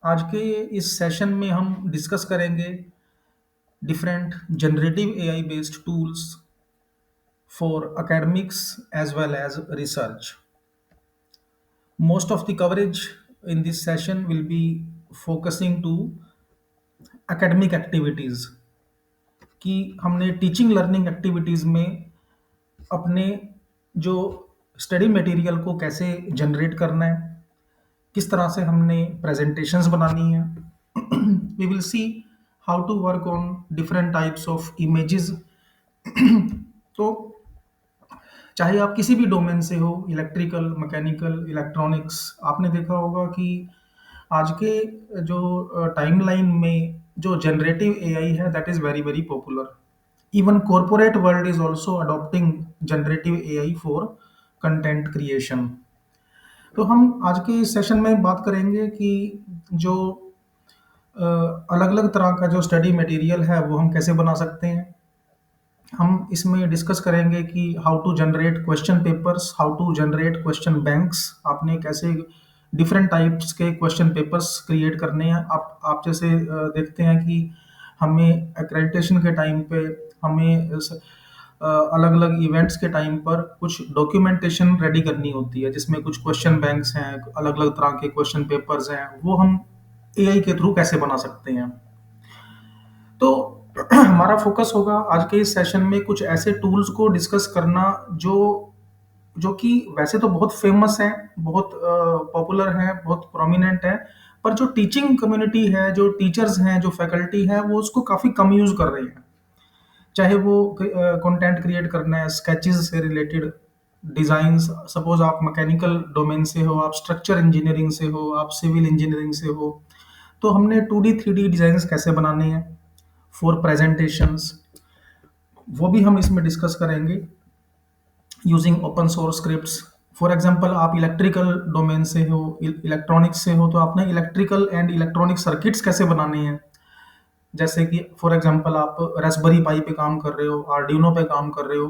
आज के इस सेशन में हम डिस्कस करेंगे different generative AI based tools for academics as well as research. Most of the coverage in this session will be focusing to academic activities कि हमने teaching learning activities में अपने जो स्टडी मटेरियल को कैसे जनरेट करना है, किस तरह से हमने प्रेजेंटेशंस बनानी है। We will see how to work on different types of images. तो चाहे आप किसी भी डोमेन से हो, इलेक्ट्रिकल, मैकेनिकल, इलेक्ट्रॉनिक्स, आपने देखा होगा कि आज के जो टाइमलाइन में जो जनरेटिव एआई है that is very very popular. Even corporate world is also adopting generative AI for content creation. तो हम आज के इस सेशन में बात करेंगे कि जो अलग अलग तरह का जो स्टडी मटेरियल है वो हम कैसे बना सकते हैं। हम इसमें डिस्कस करेंगे कि how to generate question papers, how to generate question banks, आपने कैसे डिफरेंट टाइप्स के क्वेश्चन पेपर्स क्रिएट करने हैं। आप जैसे देखते हैं कि हमें एक्रेडिटेशन के टाइम पे हमें अलग अलग इवेंट्स के टाइम पर कुछ डॉक्यूमेंटेशन रेडी करनी होती है जिसमें कुछ क्वेश्चन बैंक्स हैं, अलग अलग तरह के क्वेश्चन पेपर्स हैं, वो हम एआई के थ्रू कैसे बना सकते हैं। तो हमारा फोकस होगा आज के इस सेशन में कुछ ऐसे टूल्स को डिस्कस करना जो जो कि वैसे तो बहुत फेमस हैं, बहुत पॉपुलर हैं, बहुत प्रोमिनेंट हैं, पर जो टीचिंग कम्युनिटी है, जो टीचर्स हैं, जो फैकल्टी है, वो उसको काफ़ी कम यूज़ कर रही है। चाहे वो कंटेंट क्रिएट करना है स्केचेस से रिलेटेड डिज़ाइंस, सपोज आप मैकेनिकल डोमेन से हो, आप स्ट्रक्चर इंजीनियरिंग से हो, आप सिविल इंजीनियरिंग से हो, तो हमने 2D 3D डिज़ाइंस कैसे बनाने हैं फॉर प्रेजेंटेशंस, वो भी हम इसमें डिस्कस करेंगे using open source scripts. For example आप इलेक्ट्रिकल डोमेन से हो, इलेक्ट्रॉनिक्स से हो, तो आपने इलेक्ट्रिकल एंड इलेक्ट्रॉनिक सर्किट्स कैसे बनाने हैं। जैसे कि फॉर एग्जांपल आप रास्पबेरी पाई पे काम कर रहे हो, आर्डिनो पे काम कर रहे हो,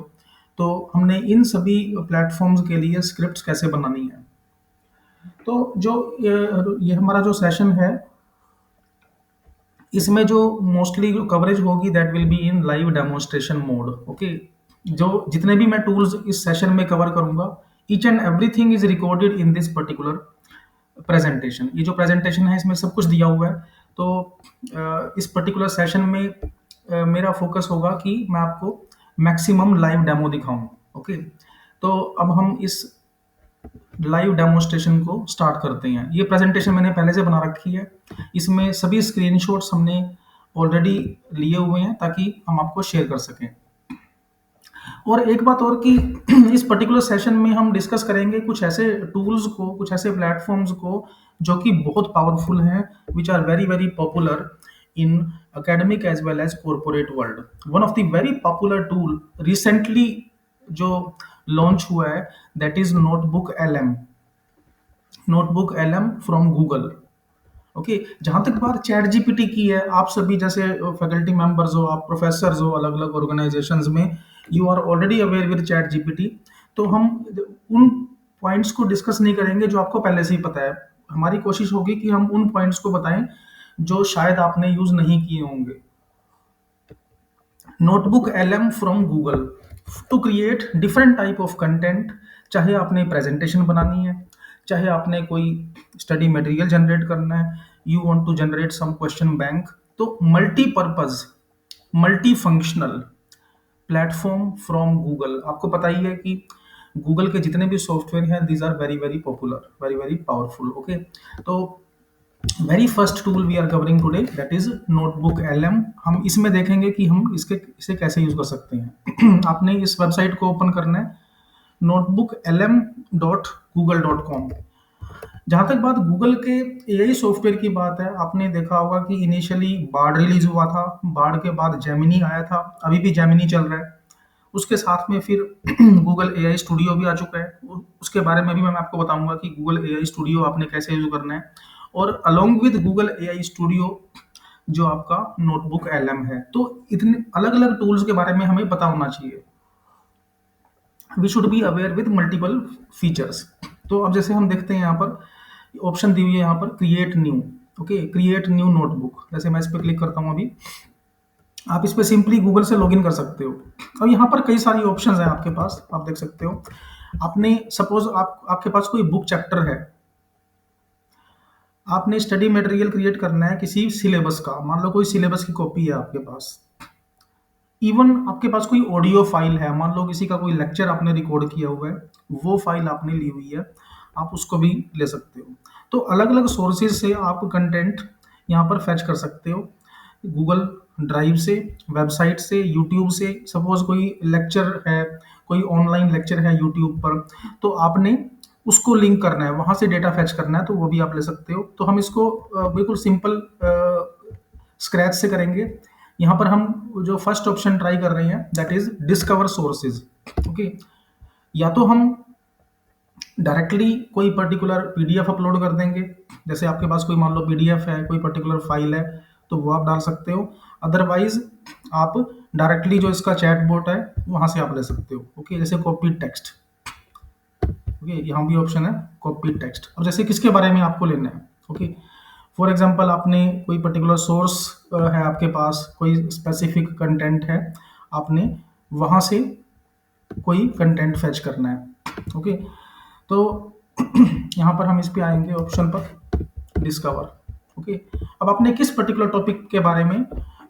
तो हमने इन सभी प्लेटफॉर्म्स के लिए स्क्रिप्ट्स कैसे बनानी है। तो जो ये हमारा जो सेशन है, इसमें जो मोस्टली कवरेज होगी that will be in live demonstration mode. Okay, जो जितने भी मैं टूल्स इस सेशन में कवर करूंगा, each and everything is recorded in this particular presentation. ये जो प्रेजेंटेशन है इसमें सब कुछ दिया हुआ है। तो इस पर्टिकुलर सेशन में मेरा फोकस होगा कि मैं आपको मैक्सिमम लाइव डेमो दिखाऊं। ओके, तो अब हम इस लाइव डेमोन्स्ट्रेशन को स्टार्ट करते हैं। ये प्रेजेंटेशन मैंने पहले से बना रखी है, इसमें सभी स्क्रीनशॉट्स हमने ऑलरेडी लिए हुए हैं ताकि हम आपको शेयर कर सकें। और एक बात और कि इस पर्टिकुलर सेशन में हम डिस्कस करेंगे कुछ ऐसे टूल्स को, कुछ ऐसे प्लेटफॉर्म्स को जो कि बहुत पावरफुल हैं, which are very very popular in academic as well as corporate world. One of the very popular tool recently जो लॉन्च हुआ है that is notebook LM. Notebook LM from Google. Okay, जहां तक बात चैट जीपीटी की है, आप सभी जैसे फैकल्टी मेंबर्स हो, आप प्रोफेसर्स हो अलग अलग ऑर्गेनाइजेशंस में, you are already aware with chat GPT. तो हम उन पॉइंट्स को डिस्कस नहीं करेंगे जो आपको पहले से ही पता है। हमारी कोशिश होगी कि हम उन पॉइंट्स को बताएं जो शायद आपने यूज नहीं किए होंगे। Notebook LM from Google to create different type of content. चाहे आपने प्रेजेंटेशन बनानी है, चाहे आपने कोई स्टडी मटेरियल जनरेट करना है, you want to generate some question bank, तो multipurpose, multi functional platform from Google. आपको पता ही है कि गूगल के जितने भी सॉफ्टवेयर हैं these are very very popular, very very powerful. Okay, तो very first tool we are covering today that is notebook LM. हम इसमें देखेंगे कि हम इसे कैसे यूज कर सकते हैं। आपने इस वेबसाइट को ओपन करना है, notebooklm.google.com। जहां तक बात गूगल के एआई सॉफ्टवेयर की बात है, आपने देखा होगा कि इनिशियली बार्ड रिलीज हुआ था, बार्ड के बाद जेमिनी आया था, अभी भी जेमिनी चल रहा है। उसके साथ में फिर गूगल एआई स्टूडियो भी आ चुका है। उसके बारे में भी मैं आपको बताऊंगा कि गूगल एआई स्टूडियो आपने कैसे यूज करना है, और along with Google AI studio जो आपका नोटबुक एलएम है। तो इतने अलग अलग टूल्स के बारे में हमें पता होना चाहिए। We should be aware with multiple features. तो अब जैसे हम देखते हैं यहाँ पर ऑप्शन दी हुई है, यहाँ पर create new. Okay, create new notebook, जैसे मैं इस पर क्लिक करता हूँ अभी, आप इस पे सिंपली गूगल से लॉगिन कर सकते हो। अब यहाँ पर कई सारी ऑप्शंस हैं आपके पास, आप देख सकते हो। आपने सपोज आपके पास कोई बुक चैप्टर है, आपने स्टडी मटेरियल क्रिएट करना है किसी सिलेबस का, मान लो कोई सिलेबस की कॉपी है आपके पास। इवन आपके पास कोई ऑडियो फाइल है, मान लो किसी का कोई लेक्चर आपने रिकॉर्ड किया हुआ है, वो फाइल आपने ली हुई है, आप उसको भी ले सकते हो। तो अलग अलग सोर्सेज से आप कंटेंट यहाँ पर फैच कर सकते हो, गूगल ड्राइव से, वेबसाइट से, यूट्यूब से। सपोज कोई लेक्चर है, कोई ऑनलाइन लेक्चर है यूट्यूब पर, तो आपने उसको लिंक करना है, वहाँ से डेटा फैच करना है, तो वो भी आप ले सकते हो। तो हम इसको बिल्कुल सिंपल स्क्रैच से करेंगे। यहाँ पर हम जो फर्स्ट ऑप्शन ट्राई कर रहे हैं that is discover sources. Okay, या तो हम डायरेक्टली कोई पर्टिकुलर पीडीएफ अपलोड कर देंगे, जैसे आपके पास कोई मान लो पीडीएफ है, कोई पर्टिकुलर फाइल है, तो वो आप डाल सकते हो। अदरवाइज आप डायरेक्टली जो इसका चैट बोट है वहाँ से आप ले सकते हो। ओके, जैसे कॉपी टेक्स्ट। ओके, यहाँ भी ऑप्शन है कॉपी टेक्स्ट। अब जैसे किसके बारे में आपको लेना है, ओके, फॉर एग्जांपल आपने कोई पर्टिकुलर सोर्स है आपके पास, कोई स्पेसिफिक कंटेंट है, आपने वहाँ से कोई कंटेंट फैच करना है। ओके, तो यहाँ पर हम इस पे आएंगे ऑप्शन पर डिस्कवर। ओके, अब आपने किस पर्टिकुलर टॉपिक के बारे में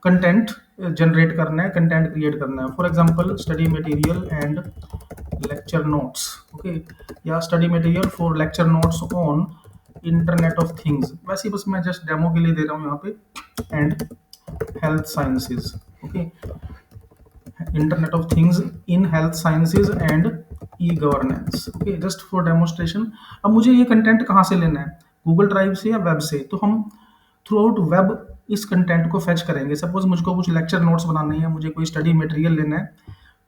कंटेंट जनरेट करना है, कंटेंट क्रिएट करना है। For example study material and lecture notes. Okay, या study material for lecture notes on internet of things, वैसे ही बस मैं जस्ट डेमो के लिए दे रहा हूँ यहाँ पे। And health sciences. Okay, internet of things in health sciences and e governance. Okay, just for demonstration. अब मुझे ये कंटेंट कहाँ से लेना है, गूगल ड्राइव से या वेब से, तो हम थ्रू आउट वेब इस कंटेंट को फैच करेंगे। सपोज मुझको कुछ लेक्चर नोट्स बनाने हैं, मुझे कोई स्टडी मटेरियल लेना है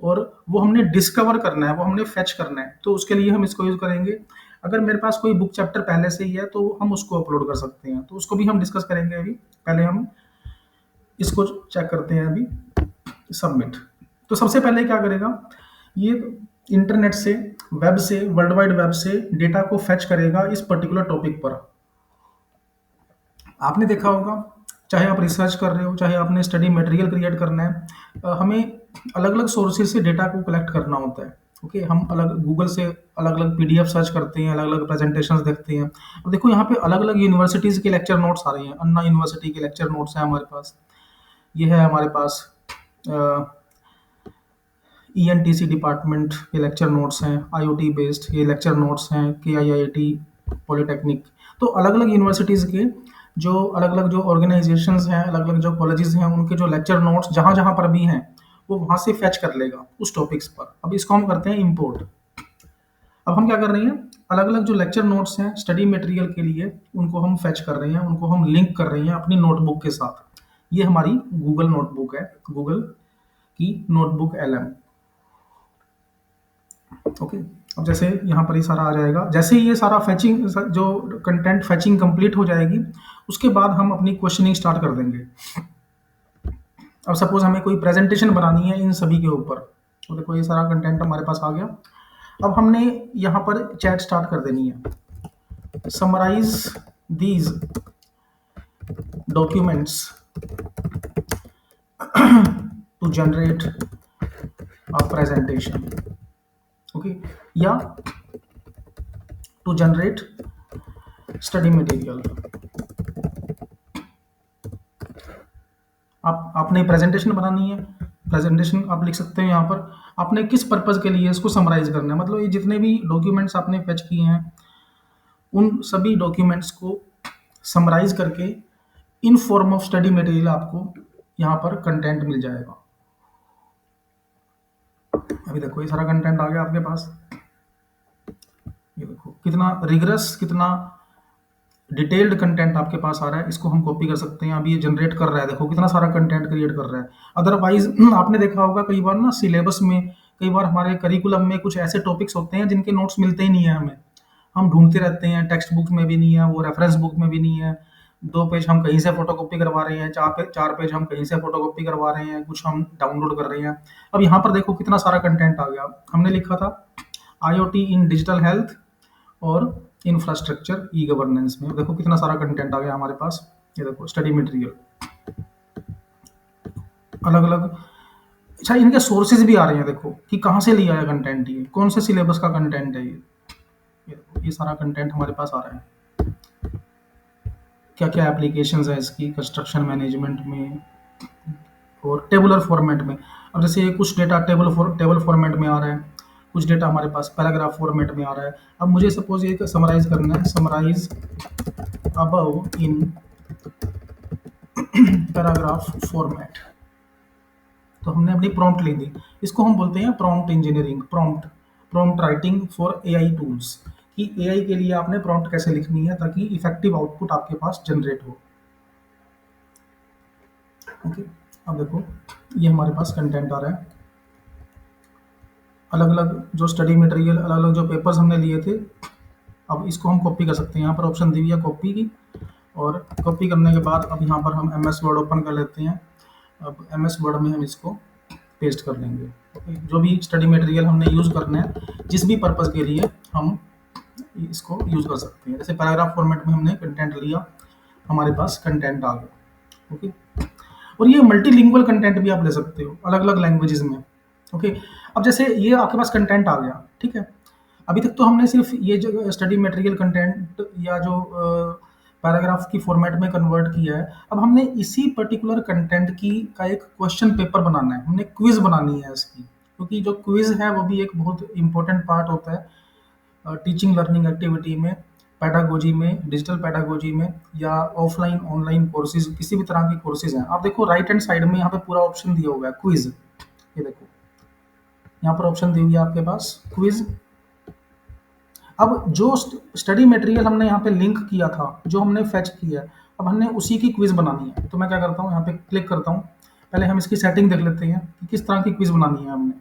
और वो हमने डिस्कवर करना है, वो हमने फैच करना है, तो उसके लिए हम इसको यूज करेंगे। अगर मेरे पास कोई बुक चैप्टर पहले से ही है तो हम उसको अपलोड कर सकते हैं, तो उसको भी हम डिस्कस करेंगे अभी। पहले हम इसको चेक करते हैं अभी, सबमिट। तो सबसे पहले क्या करेगा ये, इंटरनेट से, वेब से, वर्ल्ड वाइड वेब से डेटा को फैच करेगा इस पर्टिकुलर टॉपिक पर। आपने देखा होगा, चाहे आप रिसर्च कर रहे हो, चाहे आपने स्टडी मटेरियल क्रिएट करना है, हमें अलग अलग सोर्सेज से डेटा को कलेक्ट करना होता है। ओके, हम अलग गूगल से अलग अलग पीडीएफ सर्च करते हैं, अलग अलग प्रेजेंटेशंस देखते हैं। और देखो यहाँ पे अलग अलग यूनिवर्सिटीज़ के लेक्चर नोट्स आ रहे हैं, अन्ना यूनिवर्सिटी के लेक्चर नोट्स हैं हमारे पास, ये है हमारे पास ईएनटीसी डिपार्टमेंट के लेक्चर नोट्स हैं, आईओटी बेस्ड ये लेक्चर नोट्स हैं, केआईआईटी पॉलिटेक्निक। तो अलग अलग यूनिवर्सिटीज़ के जो अलग अलग जो ऑर्गेनाइजेशंस हैं, अलग अलग जो कॉलेजेस हैं, उनके जो लेक्चर नोट्स जहाँ जहाँ पर भी हैं वो वहाँ से फैच कर लेगा उस टॉपिक्स पर। अब इसको हम करते हैं इम्पोर्ट। अब हम क्या कर रहे हैं, अलग अलग जो लेक्चर नोट्स हैं स्टडी मटेरियल के लिए, उनको हम फैच कर रहे हैं, उनको हम लिंक कर रहे हैं अपनी नोटबुक के साथ। ये हमारी गूगल नोटबुक है, गूगल की नोटबुक एलएम। ओके, अब जैसे यहाँ पर ही सारा आ जाएगा, जैसे ही ये सारा फैचिंग जो कंटेंट फैचिंग कंप्लीट हो जाएगी, उसके बाद हम अपनी क्वेश्चनिंग स्टार्ट कर देंगे। अब सपोज हमें कोई प्रेजेंटेशन बनानी है इन सभी के ऊपर, तो देखो ये सारा कंटेंट हमारे पास आ गया। अब हमने यहाँ पर चैट स्टार्ट कर देनी है, summarise these documents to generate a presentation. Okay, या टू जनरेट स्टडी मटेरियल। आपने प्रेजेंटेशन बनानी है, प्रेजेंटेशन आप लिख सकते हैं यहाँ पर। आपने किस पर्पज़ के लिए इसको समराइज करना है, मतलब ये जितने भी डॉक्यूमेंट्स आपने फेच किए हैं उन सभी डॉक्यूमेंट्स को समराइज करके in form of study material आपको यहाँ पर कंटेंट मिल जाएगा। अभी देखो ये सारा कंटेंट आ गया आपके पास, ये देखो कितना रिगरस, कितना डिटेल्ड कंटेंट आपके पास आ रहा है। इसको हम कॉपी कर सकते हैं, अभी ये जनरेट कर रहा है, देखो कितना सारा कंटेंट क्रिएट कर रहा है। अदरवाइज आपने देखा होगा कई बार ना सिलेबस में, कई बार हमारे करिकुलम में कुछ ऐसे टॉपिक्स होते हैं जिनके नोट्स मिलते ही नहीं है हमें, हम ढूंढते रहते हैं, टेक्स्ट बुक में भी नहीं है, वो रेफरेंस बुक में भी नहीं है। 2 पेज हम कहीं से फोटोकॉपी करवा रहे हैं, 4 पेज हम कहीं से फोटोकॉपी करवा रहे हैं, कुछ हम डाउनलोड कर रहे हैं। अब यहाँ पर देखो कितना सारा कंटेंट आ गया। हमने लिखा था IoT इन डिजिटल हेल्थ और इंफ्रास्ट्रक्चर ई गवर्नेंस में। देखो कितना सारा कंटेंट आ गया हमारे पास। ये देखो स्टडी मटेरियल अलग अलग। अच्छा, इनके सोर्सेज भी आ रहे हैं, देखो कि कहाँ से लिया है कंटेंट, ये कौन से सिलेबस का कंटेंट है ये देखो ये सारा कंटेंट हमारे पास आ रहा है। क्या क्या एप्लीकेशंस है इसकी कंस्ट्रक्शन मैनेजमेंट में और टेबुलर फॉर्मेट में। अब जैसे कुछ डेटा टेबल फॉर्मेट में आ रहा है, कुछ डेटा हमारे पास पैराग्राफ फॉर्मेट में आ रहा है। अब मुझे सपोज ये समराइज करना है, summarise above in paragraph format. तो हमने अपनी प्रॉम्प्ट लिख दी। इसको हम बोलते हैं prompt engineering, prompt writing for AI tools. कि एआई के लिए आपने प्रॉम्प्ट कैसे लिखनी है ताकि इफेक्टिव आउटपुट आपके पास जनरेट हो। ओके, अब देखो ये हमारे पास कंटेंट आ रहा है। अलग अलग जो स्टडी मटेरियल, अलग अलग जो पेपर्स हमने लिए थे, अब इसको हम कॉपी कर सकते हैं। यहाँ पर ऑप्शन दी हुई है कॉपी की, और कॉपी करने के बाद अब यहाँ पर हम एम एस वर्ड ओपन कर लेते हैं। अब एम एस वर्ड में हम इसको पेस्ट कर लेंगे। ओके, जो भी स्टडी मटेरियल हमने यूज़ करना है जिस भी पर्पज़ के लिए हम इसको यूज़ कर सकते हैं। जैसे पैराग्राफ फॉर्मेट में हमने कंटेंट लिया, हमारे पास कंटेंट आ गया। ओके, और ये मल्टीलिंगुअल कंटेंट भी आप ले सकते हो अलग अलग लैंग्वेजेस में। ओके, अब जैसे ये आपके पास कंटेंट आ गया, ठीक है। अभी तक तो हमने सिर्फ ये जो स्टडी मटेरियल कंटेंट या जो पैराग्राफ की फॉर्मेट में कन्वर्ट किया है, अब हमने इसी पर्टिकुलर कंटेंट की का एक क्वेश्चन पेपर बनाना है, हमने क्विज बनानी है इसकी। क्योंकि जो क्विज है वो भी एक बहुत इंपॉर्टेंट पार्ट होता है टीचिंग लर्निंग एक्टिविटी में, पैडागोजी में, डिजिटल पैडागोजी में, या ऑफलाइन ऑनलाइन कोर्सेज, किसी भी तरह की कोर्सेज हैं। आप देखो राइट हैंड साइड में यहाँ पे पूरा ऑप्शन दिया हुआ है क्विज। ये देखो यहाँ पर ऑप्शन दी हुई है आपके पास क्विज। अब जो स्टडी मटेरियल हमने यहाँ पे लिंक किया था, जो हमने फेच किया है, अब हमने उसी की क्विज बनानी है। तो मैं क्या करता हूँ, यहाँ पे क्लिक करता हूँ। पहले हम इसकी सेटिंग देख लेते हैं कि किस तरह की क्विज बनानी है हमने।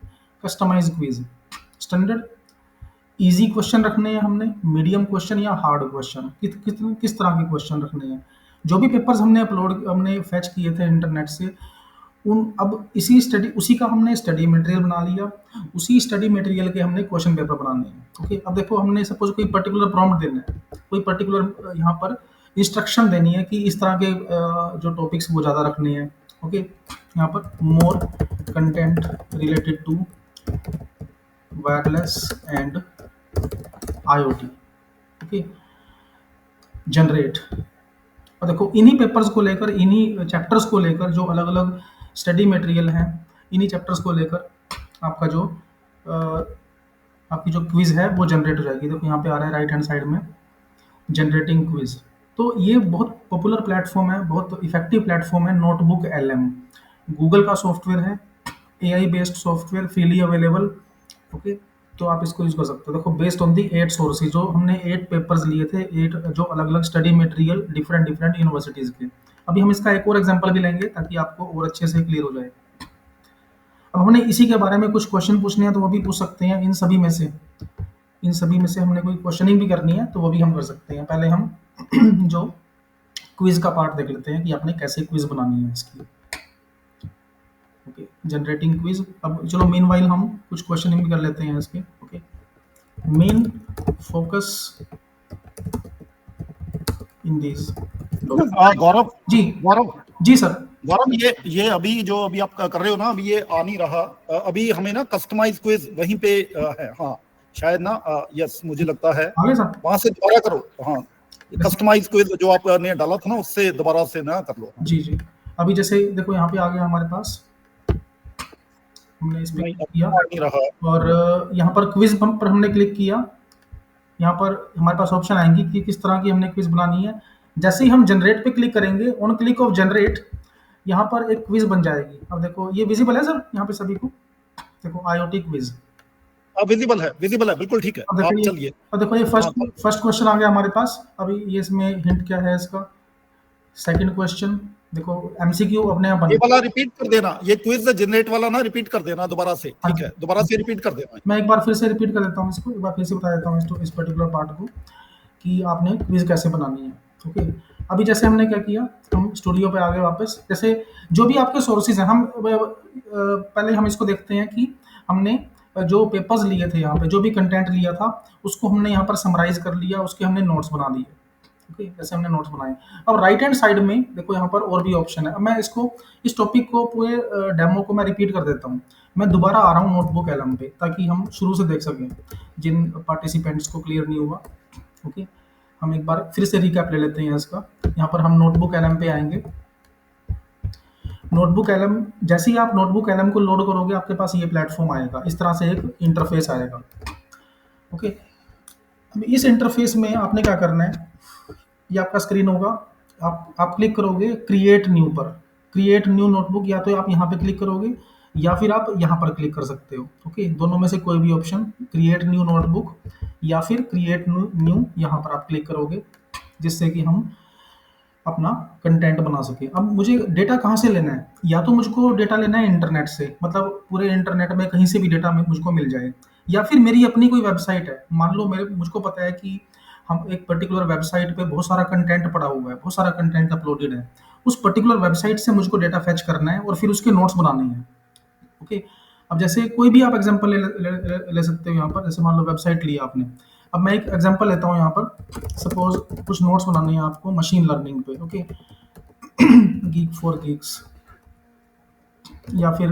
Customise quiz, standard, easy question रखने हैं हमने, मीडियम क्वेश्चन या हार्ड क्वेश्चन, किस तरह के क्वेश्चन रखने हैं। जो भी पेपर्स हमने फेच किए थे इंटरनेट से, उन अब उसी का हमने स्टडी मटेरियल बना लिया। उसी स्टडी मटेरियल के हमने क्वेश्चन पेपर बनाने हैं। ओके, अब देखो हमने सपोज कोई पर्टिकुलर प्रॉम्प्ट देना है, कोई पर्टिकुलर यहाँ पर इंस्ट्रक्शन देनी है कि इस तरह के जो टॉपिक्स वो ज़्यादा रखने हैं। ओके, यहाँ पर more content related to wireless and IoT. Okay, generate. और देखो इन्हीं पेपर्स को लेकर, इन्हीं चैप्टर्स को लेकर, जो अलग अलग स्टडी मटेरियल हैं, इन्हीं चैप्टर्स को लेकर आपका जो आपकी जो क्विज है वो जनरेट हो जाएगी। देखो यहाँ पे आ रहा है राइट हैंड साइड में जनरेटिंग क्विज। तो ये बहुत पॉपुलर प्लेटफॉर्म है, बहुत इफेक्टिव प्लेटफॉर्म है नोटबुक LM। गूगल का सॉफ्टवेयर है, AI based software, freely available. Okay, तो आप इसको यूज कर सकते हो। देखो बेस्ड ऑन दी 8 सोर्सेज, जो हमने 8 पेपर्स लिए थे, 8 जो अलग अलग study material different different universities के। अभी हम इसका एक और एग्जांपल भी लेंगे ताकि आपको और अच्छे से क्लियर हो जाए। अब हमने इसी के बारे में कुछ क्वेश्चन पूछने हैं तो वो भी पूछ सकते हैं। इन सभी में से हमने कोई क्वेश्चनिंग भी करनी है तो वो भी हम कर सकते हैं। पहले हम जो क्विज का पार्ट देख लेते हैं कि आपने कैसे क्विज बनानी है इसकी। Okay, generating quiz. अब चलो मीनवाइल हम कुछ क्वेश्चनिंग भी कर लेते हैं इसके। Okay, main focus in this. Gaurav ji Gaurav ji sir. Gaurav, ये अभी जो अभी आप कर रहे हो ना, अभी ये आ नहीं रहा। अभी हमें ना कस्टमाइज क्विज वहीं पे है। हाँ शायद ना, यस मुझे लगता है आगे सर, वहां से दोबारा करो। हाँ, कस्टमाइज क्विज जो आपने डाला था ना, उससे दोबारा से ना कर लो। जी जी। अभी जैसे देखो यहाँ पे आ गया हमारे पास, हमने इस पे नहीं, क्लिक किया आ नहीं रहा। और यहाँ पर क्विज पर हमने क्लिक किया। यहाँ पर हमारे पास ऑप्शन आएंगी कि किस तरह की हमने क्विज बनानी है। जैसे ही हम जनरेट पे क्लिक करेंगे, ऑन क्लिक ऑफ जनरेट, यहाँ पर एक क्विज बन जाएगी। अब देखो ये विजिबल है सर यहाँ पे सभी को। देखो IoT क्विज। विजिबल है, बिल्कुल ठीक है। अब देखो आप ये, चलिए। अब देखो ये हाँ, फर्स्ट क्वेश्चन आ गया हमारे पास। अभी ये इसमें हिंट क्या है इसका। सेकंड क्वेश्चन देखो MCQ अपने आप ये बन। वाला रिपीट कर देना, ये क्विज जनरेट वाला ना रिपीट कर देना दोबारा से। हाँ ठीक जी, है, दोबारा से रिपीट कर देना। मैं एक बार फिर से रिपीट कर देता हूँ इसको, एक बार फिर से बता देता हूँ इसको, इस पर्टिकुलर पार्ट को कि आपने क्विज कैसे बनानी है। ओके, अभी जैसे हमने क्या किया, हम स्टूडियो पे आ गए वापस। जैसे जो भी आपके सोर्सेज हैं, हम पहले हम इसको देखते हैं कि हमने जो पेपर्स लिए थे यहाँ पे, जो भी कंटेंट लिया था, उसको हमने यहाँ पर समराइज कर लिया, उसके हमने नोट्स बना लिए। ओके, जैसे हमने नोट्स बनाए। अब राइट हैंड साइड में देखो यहाँ पर और भी ऑप्शन है। अब मैं इसको, इस टॉपिक को पूरे डेमो को मैं रिपीट कर देता हूँ। मैं दोबारा आ रहा हूँ नोटबुक एलम पे, ताकि हम शुरू से देख सकें, जिन पार्टिसिपेंट्स को क्लियर नहीं हुआ। ओके, हम एक बार फिर से रिकैप ले लेते हैं इसका। यहाँ पर हम नोटबुक एलम पे आएंगे। नोटबुक एलम, जैसे ही आप नोटबुक एलम को लोड करोगे, आपके पास ये प्लेटफॉर्म आएगा, इस तरह से एक इंटरफेस आएगा। ओके, अब इस इंटरफेस में आपने क्या करना है, ये आपका स्क्रीन होगा। आप क्लिक करोगे क्रिएट न्यू पर, क्रिएट न्यू नोटबुक, या तो आप यहाँ पे क्लिक करोगे या फिर आप यहाँ पर क्लिक कर सकते हो। ओके, दोनों में से कोई भी ऑप्शन, क्रिएट न्यू नोटबुक या फिर क्रिएट न्यू, यहाँ पर आप क्लिक करोगे, जिससे कि हम अपना कंटेंट बना सके। अब मुझे डेटा कहाँ से लेना है, या तो मुझको डेटा लेना है इंटरनेट से, मतलब पूरे इंटरनेट में कहीं से भी डेटा में मुझको मिल जाए, या फिर मेरी अपनी कोई वेबसाइट है। मान लो मेरे मुझको पता है कि हम एक पर्टिकुलर वेबसाइट पे बहुत सारा कंटेंट पड़ा हुआ है, बहुत सारा कंटेंट अपलोडेड है, उस पर्टिकुलर वेबसाइट से मुझको डेटा फेच करना है और फिर उसके नोट्स बनाने हैं। ओके, अब जैसे कोई भी आप एग्जांपल ले सकते हो यहाँ पर। जैसे मान लो वेबसाइट ली आपने, अब मैं एक एग्जांपल लेता हूँ यहाँ पर। सपोज कुछ नोट्स बनाने हैं आपको मशीन लर्निंग पे। ओके, गीक फॉर गीक्स या फिर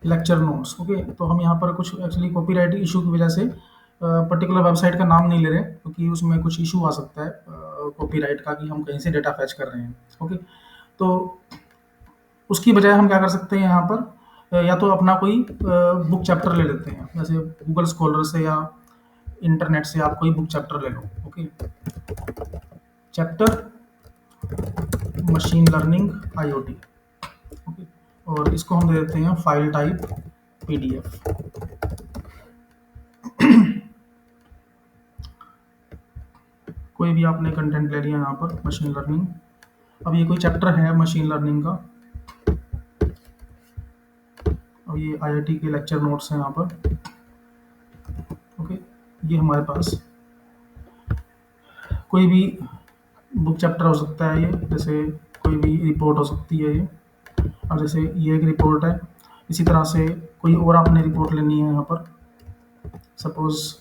लेक्चर नोट्स। ओके, तो हम यहाँ पर कुछ एक्चुअली कॉपीराइट इशू की वजह से पर्टिकुलर वेबसाइट का नाम नहीं ले रहे, क्योंकि उसमें कुछ इशू आ सकता है कॉपीराइट का, कि हम कहीं से डेटा फैच कर रहे हैं। ओके, तो उसकी बजाय हम क्या कर सकते हैं यहाँ पर, या तो अपना कोई बुक चैप्टर ले लेते हैं, जैसे गूगल स्कॉलर से या इंटरनेट से आप कोई बुक चैप्टर ले लो। Okay, chapter machine learning IoT. Okay, और इसको हम दे देते हैं फाइल टाइप पीडीएफ। कोई भी आपने कंटेंट ले लिया यहाँ पर मशीन लर्निंग। अब ये कोई चैप्टर है मशीन लर्निंग का, और ये आईआईटी के लेक्चर नोट्स हैं यहाँ पर। ओके, ये हमारे पास कोई भी बुक चैप्टर हो सकता है ये, जैसे कोई भी रिपोर्ट हो सकती है ये। अब जैसे ये एक रिपोर्ट है, इसी तरह से कोई और आपने रिपोर्ट लेनी है यहाँ पर, सपोज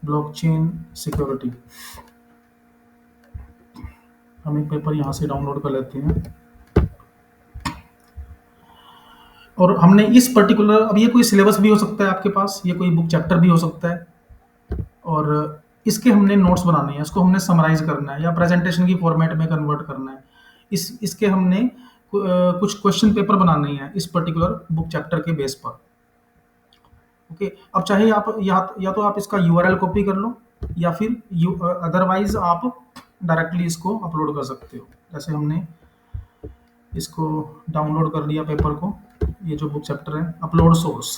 ब्लॉकचेन सिक्योरिटी। हम एक पेपर यहाँ से डाउनलोड कर लेते हैं, और हमने इस पर्टिकुलर, अब ये कोई सिलेबस भी हो सकता है आपके पास, ये कोई बुक चैप्टर भी हो सकता है, और इसके हमने नोट्स बनाने हैं, इसको हमने समराइज करना है या प्रेजेंटेशन की फॉर्मेट में कन्वर्ट करना है। इसके हमने कुछ क्वेश्चन पेपर बनाने हैं इस पर्टिकुलर बुक चैप्टर के बेस पर। ओके, अब चाहे आप या तो आप इसका यूआरएल कॉपी कर लो, या फिर अदरवाइज आप डायरेक्टली इसको अपलोड कर सकते हो। जैसे हमने इसको डाउनलोड कर लिया पेपर को, ये जो बुक चैप्टर है, अपलोड सोर्स।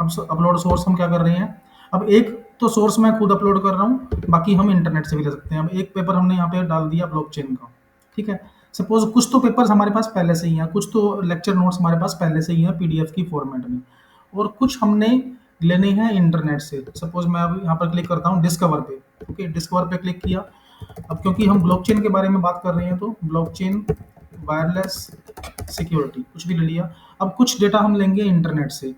अब अपलोड सोर्स हम क्या कर रहे हैं, अब एक तो सोर्स मैं खुद अपलोड कर रहा हूँ, बाकी हम इंटरनेट से भी ले सकते हैं। अब एक पेपर हमने यहाँ पे डाल दिया ब्लॉकचेन का, ठीक है। सपोज कुछ तो पेपर्स हमारे पास पहले से ही हैं, कुछ तो लेक्चर नोट्स हमारे पास पहले से ही हैं पीडीएफ की फॉर्मेट में, और कुछ हमने लेने हैं इंटरनेट से। सपोज मैं अब यहाँ पर क्लिक करता हूँ डिस्कवर पे। ओके, डिस्कवर पे क्लिक किया। अब क्योंकि हम ब्लॉकचेन के बारे में बात कर रहे हैं, तो ब्लॉकचेन वायरलेस सिक्योरिटी कुछ भी ले लिया। अब कुछ डेटा हम लेंगे इंटरनेट से।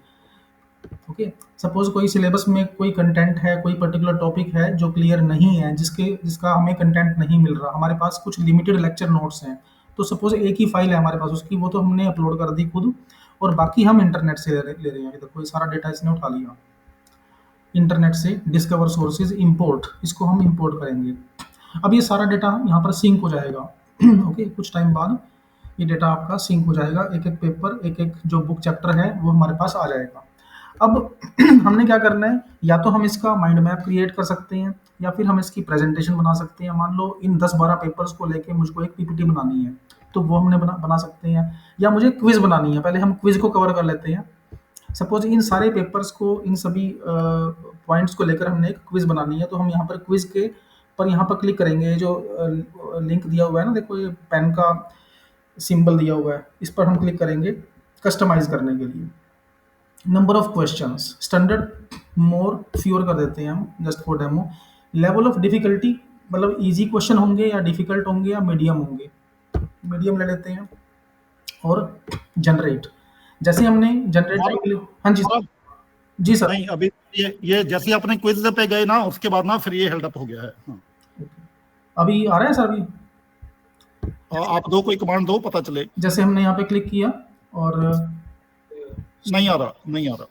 ओके, सपोज कोई सिलेबस में कोई कंटेंट है, कोई पर्टिकुलर टॉपिक है जो क्लियर नहीं है, जिसका हमें कंटेंट नहीं मिल रहा, हमारे पास कुछ लिमिटेड लेक्चर नोट्स हैं, तो सपोज एक ही फाइल है हमारे पास उसकी, वो तो हमने अपलोड कर दी खुद, और बाकी हम इंटरनेट से ले रहे हैं। देखो ये सारा डेटा इसने उठा लिया इंटरनेट से। डिस्कवर सोर्सेज इंपोर्ट, इसको हम इंपोर्ट करेंगे। अब ये सारा डेटा यहाँ पर सिंक हो जाएगा। ओके, कुछ टाइम बाद ये डेटा आपका सिंक हो जाएगा, एक एक पेपर, एक एक जो बुक चैप्टर है वो हमारे पास आ जाएगा। अब हमने क्या करना है, या तो हम इसका माइंड मैप क्रिएट कर सकते हैं, या फिर हम इसकी प्रेजेंटेशन बना सकते हैं। मान लो इन 10-12 पेपर्स को लेके मुझको एक पीपीटी बनानी है, तो वो हमने बना सकते हैं, या मुझे क्विज बनानी है। पहले हम क्विज को कवर कर लेते हैं। सपोज इन सारे पेपर्स को, इन सभी पॉइंट्स को लेकर हमने एक क्विज बनानी है, तो हम यहाँ पर क्विज के पर यहाँ पर क्लिक करेंगे। ये जो लिंक दिया हुआ है ना, देखो ये पेन का सिंबल दिया हुआ है, इस पर हम क्लिक करेंगे कस्टमाइज करने के लिए। Number of questions standard more fewer कर देते हैं हम, just for demo. Level of difficulty, मतलब इजी क्वेश्चन होंगे या डिफिकल्ट होंगे या मीडियम होंगे, मीडियम ले लेते हैं। और जनरेट, जैसे हमने जनरेट और के लिए, हाँ जी और सर। जी सर। नहीं अभी ये जैसे ही अपने क्विज पे गए ना, उसके बाद ना फिर ये हेल्ड अप हो गया है। हाँ। अभी आ रहा है सर अभी? आप दो, कोई कमांड दो, पता चले। जैसे हमने यहाँ पे क्लिक किया और नहीं आ रहा, नहीं आ रहा।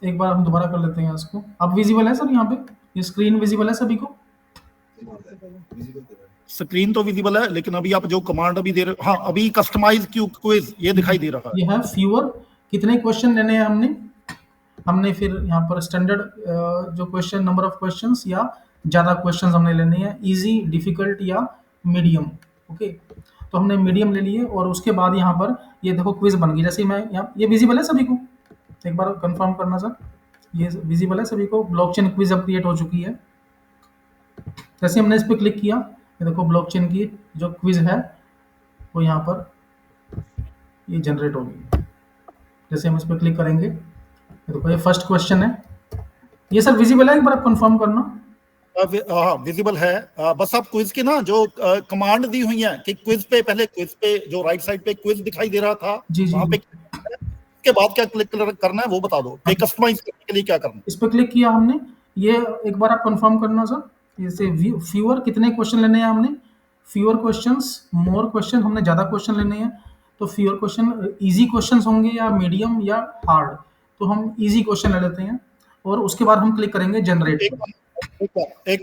एक बार हम दोबारा कर लेते हैं इसको। अब विजिबल है सर यहाँ पे? ये स्क्रीन विजिबल है सभी को? स्क्रीन तो विजिबल है, लेकिन अभी आप जो कमांड अभी दे रहे हो, हाँ अभी कस्टमाइज क्यू क्विज ये दिखाई दे रहा है। ये है फ्यूअर, कितने क्वेश्चन लेने हैं हमने। हमने फिर यहाँ पर स्टैंडर्ड जो क्वेश्चन, नंबर ऑफ क्वेश्चंस या ज़्यादा क्वेश्चंस हमने लेने हैं, इजी, डिफिकल्ट या मीडियम। ओके, तो हमने मीडियम ले लिए और उसके बाद यहाँ पर ये देखो क्विज बन गई। जैसे मैं यहाँ, ये विजिबल है सभी को? एक बार कंफर्म करना सर, ये विजिबल है सभी को? ब्लॉकचेन क्विज अब क्रिएट हो चुकी है। जैसे हमने इस पर क्लिक किया, ये देखो ब्लॉकचेन की जो क्विज है वो यहाँ पर ये जनरेट होगी। जैसे हम इस पर क्लिक करेंगे, ये देखो ये फर्स्ट क्वेश्चन है। ये सर विजिबल है? एक बार आप कंफर्म करना। हाँ विजिबल है। बस आप क्विज की ना जो कमांड दी हुई है कि क्विज पे, पहले क्विज पे जो राइट साइड पे क्विज दिखाई दे रहा था, जी जी वहां पे जी। के बाद क्या क्लिक करना है वो बता दो, हाँ, कस्टमाइज करने के लिए क्या करना है। इस पर क्लिक किया हमने। ये एक बार आप कंफर्म करना सर, जैसे फ्यूअर कितने क्वेश्चन लेने हैं हमने। फ्यूअर क्वेश्चंस, मोर क्वेश्चन, हमने ज़्यादा क्वेश्चन लेने हैं। तो फ्यूअर क्वेश्चन इजी क्वेश्चंस होंगे या मीडियम या हार्ड? तो हम इजी क्वेश्चन ले लेते हैं और उसके बाद हम क्लिक करेंगे जनरेट एक पर।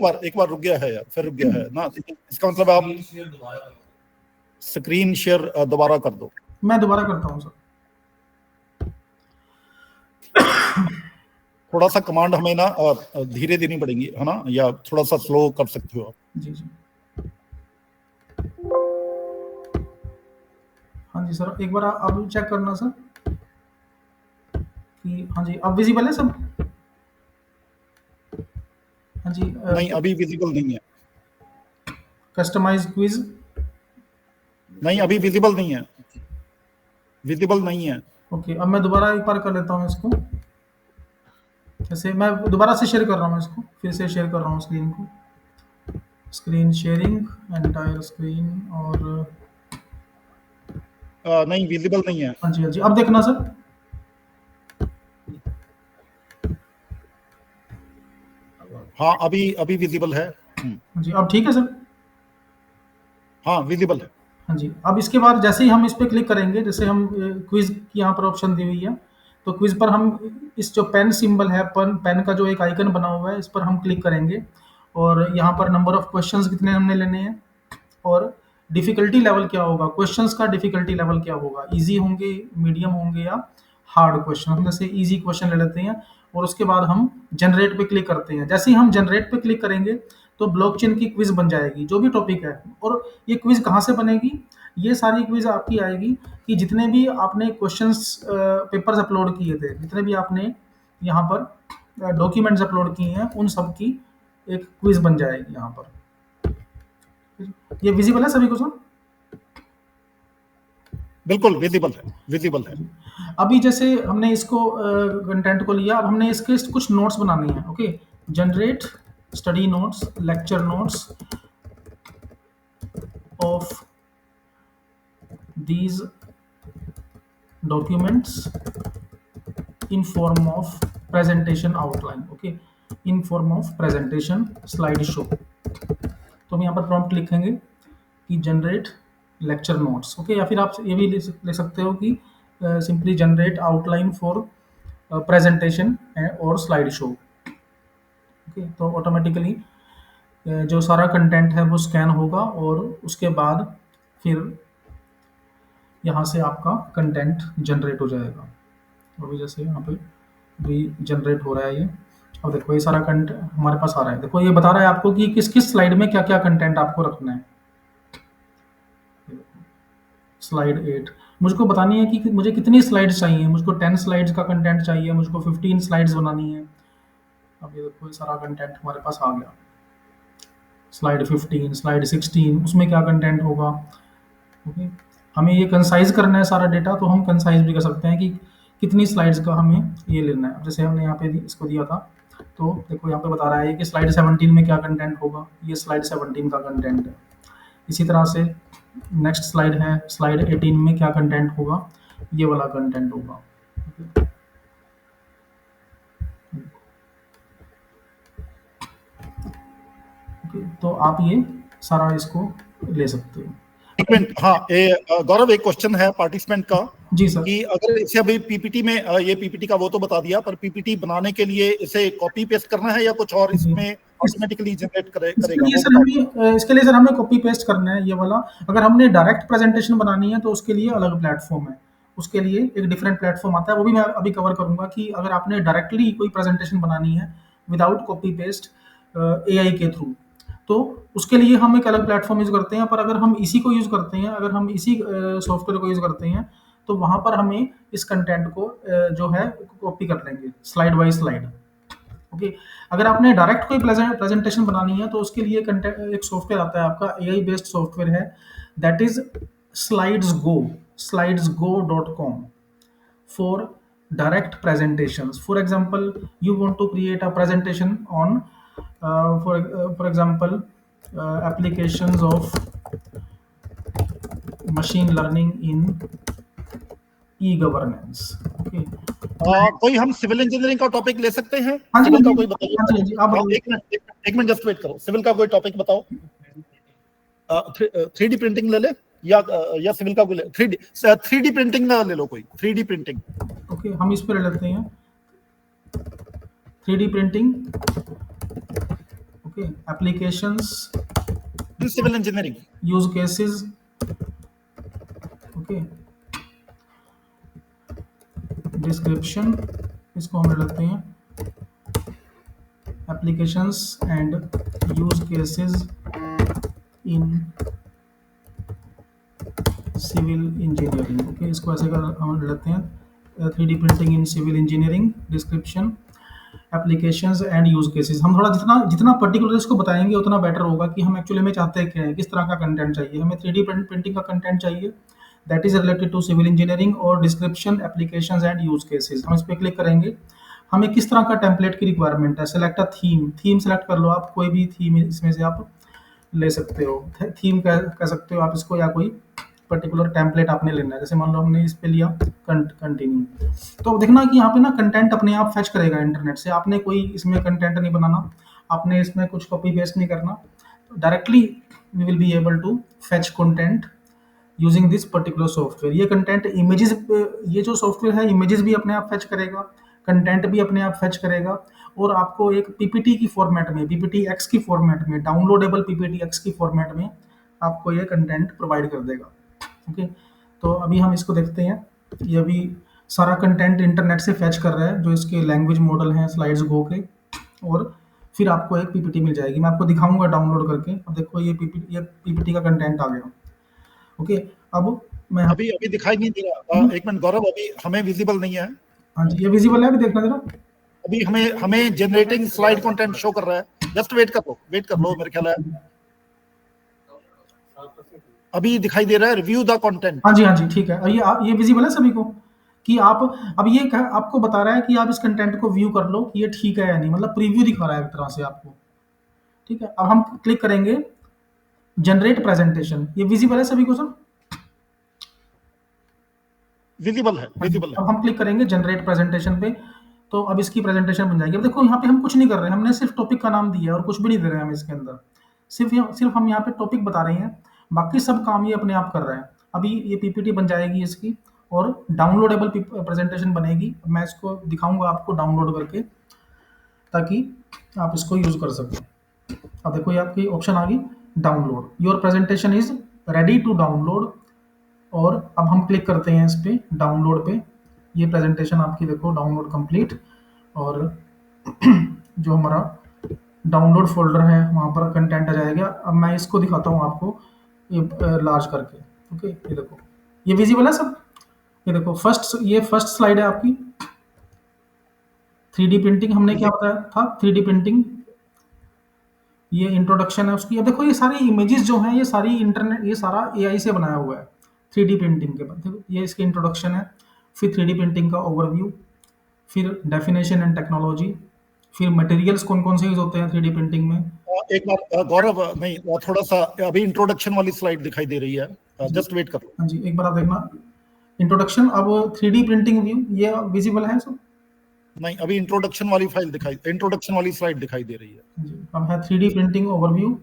बार एक बार रुक गया है यार, फिर रुक गया है ना, इसका मतलब आप स्क्रीन शेयर दोबारा कर दो। मैं दोबारा करता हूँ सर। थोड़ा सा कमांड हमें ना धीरे देनी पड़ेगी, है ना, या थोड़ा सा स्लो कर सकते हो आप। जी जी। हाँ जी सर, एक बार अब चेक करना सर कि हाँ जी अब विजिबल है सब। हाँ जी। नहीं अभी विजिबल नहीं है। Customise quiz. नहीं अभी विजिबल नहीं है, विजिबल नहीं है। ओके, अब मैं दोबारा एक बार कर लेता हूँ इसको। जैसे मैं दोबारा से शेयर कर रहा हूँ इसको, फिर से शेयर कर रहा हूँ स्क्रीन को। Screen sharing, entire screen. और नहीं विजिबल नहीं है। हाँ जी हाँ जी, अब देखना सर। हाँ अभी अभी विजिबल है। हाँ जी, अब ठीक है सर। हाँ विजिबल है। हाँ जी, अब इसके बाद जैसे ही हम इस पर क्लिक करेंगे, जैसे हम क्विज की यहाँ पर ऑप्शन दी हुई है, तो क्विज पर हम इस जो पेन सिंबल है, पेन पेन का जो एक आइकन बना हुआ है, इस पर हम क्लिक करेंगे और यहाँ पर नंबर ऑफ क्वेश्चंस कितने हमने लेने हैं और डिफिकल्टी लेवल क्या होगा, क्वेश्चंस का डिफिकल्टी लेवल क्या होगा, इजी होंगे, मीडियम होंगे या हार्ड क्वेश्चन। हम जैसे इजी क्वेश्चन ले लेते हैं और उसके बाद हम जनरेट पे क्लिक करते हैं। जैसे ही हम जनरेट पे क्लिक करेंगे तो ब्लॉकचेन की क्विज बन जाएगी, जो भी टॉपिक है। और ये क्विज कहाँ से बनेगी? ये सारी क्विज आपकी आएगी कि जितने भी आपने क्वेश्चंस पेपर्स अपलोड किए थे, जितने भी आपने यहाँ पर डॉक्यूमेंट्स अपलोड किए हैं, उन सब की एक क्विज बन जाएगी यहाँ पर। ये विजिबल है सभी को सर? बिल्कुल विजिबल है, विजिबल है। अभी जैसे हमने इसको कंटेंट को लिया, अब हमने इसके कुछ नोट्स बनाने हैं। Okay, generate study notes, lecture notes of these documents in form of presentation outline। Okay, in form of presentation slide show. तो हम यहाँ पर प्रॉम्प्ट लिखेंगे कि जनरेट लेक्चर नोट्स। ओके, या फिर आप ये भी ले सकते हो कि simply generate outline for presentation और स्लाइड शो। ओके, तो ऑटोमेटिकली जो सारा कंटेंट है वो स्कैन होगा और उसके बाद फिर यहाँ से आपका कंटेंट जनरेट हो जाएगा। अभी जैसे यहाँ पे भी जनरेट हो रहा है ये। अब देखो ये सारा कंटेंट हमारे पास आ रहा है। देखो ये बता रहा है आपको कि किस किस स्लाइड में क्या क्या कंटेंट आपको रखना है। स्लाइड 8 मुझको बतानी है कि मुझे कितनी स्लाइड्स चाहिए। मुझको 10 स्लाइड्स का कंटेंट चाहिए, मुझको 15 स्लाइड्स बनानी है। अब ये देखो ये सारा कंटेंट हमारे पास आ गया। स्लाइड 15, स्लाइड 16, उसमें क्या कंटेंट होगा। ओके, हमें ये कंसाइज करना है सारा डेटा, तो हम कंसाइज भी कर सकते हैं कि कितनी स्लाइड्स का हमें ये लेना है। जैसे हमने यहाँ पे इसको दिया था, तो देखो यहाँ पे बता रहा है कि स्लाइड 17 में क्या कंटेंट होगा। ये स्लाइड 17 का कंटेंट है। इसी तरह से नेक्स्ट स्लाइड है, स्लाइड 18 में क्या कंटेंट होगा, ये वाला कंटेंट होगा। तो आप ये सारा इसको ले सकते हो। एक मिनट, हाँ गौरव, एक क्वेश्चन है पार्टिसिपेंट का जी सर। कि अगर इसे अभी पीपीटी में ये पीपीटी का वो तो बता दिया, पर पीपीटी बनाने के लिए इसे कॉपी पेस्ट करना है या कुछ और जी। इसमें ऑटोमेटिकली जनरेट इसके करेगा, लिए वो सर बताओ। हमें इसके लिए सर हमें कॉपी पेस्ट करना है ये वाला। अगर हमने डायरेक्ट प्रेजेंटेशन बनानी है तो उसके लिए अलग प्लेटफॉर्म है। उसके लिए एक डिफरेंट प्लेटफॉर्म आता है, वो भी मैं अभी कवर करूंगा कि अगर आपने डायरेक्टली कोई प्रेजेंटेशन बनानी है विदाउट कॉपी पेस्ट एआई के थ्रू, तो उसके लिए हम एक अलग प्लेटफॉर्म यूज़ करते हैं। पर अगर हम इसी को यूज़ करते हैं, अगर हम इसी सॉफ्टवेयर को यूज़ करते हैं, तो वहाँ पर हमें इस कंटेंट को जो है कॉपी कर लेंगे स्लाइड बाय स्लाइड। ओके। अगर आपने डायरेक्ट कोई प्रेजेंटेशन बनानी है तो उसके लिए एक सॉफ्टवेयर आता है आपका, एआई बेस्ड सॉफ्टवेयर है, that is slidesgo dot com for direct presentations. For example, you want to create a presentation on for example applications of machine learning in e-governance. Okay. कोई हम सिविल इंजीनियरिंग का टॉपिक ले सकते हैं? हाँ जी, हाँ सिविल का जी, कोई बताइए। हाँ जी, हाँ जी, आप हाँ, बताइए। एक मिनट जस्ट वेट करो, सिविल का कोई टॉपिक बताओ। 3D प्रिंटिंग ले ले, या सिविल का कोई ले, 3D प्रिंटिंग ना ले लो, कोई 3D प्रिंटिंग। ओके, हम इस पर ले लेते हैं 3D printing. Okay, applications, civil engineering. Use cases. Okay, description, इसको हम ले लेते हैं applications and use cases in civil engineering. Okay, इसको ऐसे कर हम ले लेते हैं 3D printing in civil engineering, description, applications and use cases. हम थोड़ा जितना जितना पर्टिकुलर इसको बताएंगे उतना बेटर होगा कि हम एक्चुअली में चाहते हैं क्या है, किस तरह का कंटेंट चाहिए हमें। 3D प्रिंटिंग का कंटेंट चाहिए that is related to civil engineering, और description, applications and use cases, हम इस पर क्लिक करेंगे। हमें किस तरह का टेम्पलेट की रिक्वायरमेंट है, select a theme, theme select कर लो आप, कोई भी थीम इसमें से आप ले सकते हो। थीम कह सकते हो आप इसको, या कोई पर्टिकुलर टेम्पलेट आपने लेना है। जैसे मान लो हमने इस पे लिया कंटिन्यू, तो देखना कि यहाँ पे ना कंटेंट अपने आप फेच करेगा इंटरनेट से। आपने कोई इसमें कंटेंट नहीं बनाना, आपने इसमें कुछ कॉपी पेस्ट नहीं करना, directly we will be able to fetch content using this particular software. ये कंटेंट इमेजेस, ये जो सॉफ्टवेयर है इमेजेस भी अपने आप फेच करेगा, कंटेंट भी अपने आप फेच करेगा, और आपको एक पीपीटी की फॉर्मेट में, पीपीटी एक्स की फॉर्मेट में, डाउनलोडेबल पीपीटी एक्स की फॉर्मेट में आपको ये कंटेंट प्रोवाइड कर देगा। ओके, तो अभी हम इसको देखते हैं। ये अभी सारा कंटेंट इंटरनेट से फैच कर रहा है, जो इसके लैंग्वेज मॉडल हैं स्लाइड्स गो के, और फिर आपको एक पीपीटी मिल जाएगी। मैं आपको दिखाऊंगा डाउनलोड करके। अब देखो ये पीपीटी का कंटेंट आ गया। ओके, अब मैं, अभी अभी दिखाई नहीं दे रहा। एक मिनट गौरव, अभी हमें विजिबल नहीं है। हाँ जी, ये विजिबल है, अभी देखना जरा। अभी हमें जनरेटिंग स्लाइड कंटेंट शो कर रहा है। जस्ट वेट कर लो, मेरे ख्याल है अभी दिखाई दे रहा है, रिव्यू द कंटेंट। हाँ जी, हाँ जी, ठीक है। और ये विजिबल है सभी को कि आप, अब ये आपको बता रहा है कि आप इस कंटेंट को व्यू कर लो कि ये ठीक है या नहीं, मतलब प्रीव्यू दिखा रहा है एक तरह से आपको। ठीक है, अब हम क्लिक करेंगे जनरेट प्रेजेंटेशन। ये विजिबल है सभी को सर? विजिबल है, विजिबल अब है। हम क्लिक करेंगे जनरेट प्रेजेंटेशन पे, तो अब इसकी प्रेजेंटेशन बन जाएगी। अब देखो यहाँ पे हम कुछ नहीं कर रहे हैं, हमने सिर्फ टॉपिक का नाम दिया है और कुछ भी नहीं दे रहे हैं हम इसके अंदर। सिर्फ हम यहाँ पे टॉपिक बता रहे हैं, बाकी सब काम ये अपने आप कर रहा है। अभी ये पीपीटी बन जाएगी इसकी, और डाउनलोडेबल प्रेजेंटेशन बनेगी। मैं इसको दिखाऊंगा आपको डाउनलोड करके, ताकि आप इसको यूज कर सकें। अब देखो ये आपकी ऑप्शन आ गई, download, your presentation is ready to download. और अब हम क्लिक करते हैं इस पे, डाउनलोड पे। ये प्रेजेंटेशन आपकी देखो डाउनलोड कंप्लीट, और जो हमारा डाउनलोड फोल्डर है वहाँ पर कंटेंट आ जाएगा। अब मैं इसको दिखाता हूँ आपको ये लार्ज करके। ओके, ये देखो ये विजिबल है सब। ये देखो ये फर्स्ट स्लाइड है आपकी। 3D प्रिंटिंग हमने क्या बताया था, 3D प्रिंटिंग, ये इंट्रोडक्शन है उसकी। अब देखो ये सारी इमेजेस जो हैं ये सारी इंटरनेट, ये सारा एआई से बनाया हुआ है 3D प्रिंटिंग के बाद। देखो ये इसकी इंट्रोडक्शन है, फिर 3D प्रिंटिंग का ओवरव्यू, फिर डेफिनेशन एंड टेक्नोलॉजी, फिर मटेरियल्स कौन कौन से यूज होते हैं 3D प्रिंटिंग में। एक बार गौरव, नहीं थोड़ा सा अभी इंट्रोडक्शन वाली स्लाइड दिखाई दे रही है, जस्ट वेट करो। हाँ जी, एक बार आप देखना इंट्रोडक्शन। अब 3D प्रिंटिंग व्यू ये विजिबल है सब। नहीं, अभी इंट्रोडक्शन वाली स्लाइड दिखाई दे रही है। जी, अब है 3D प्रिंटिंग ओवरव्यू।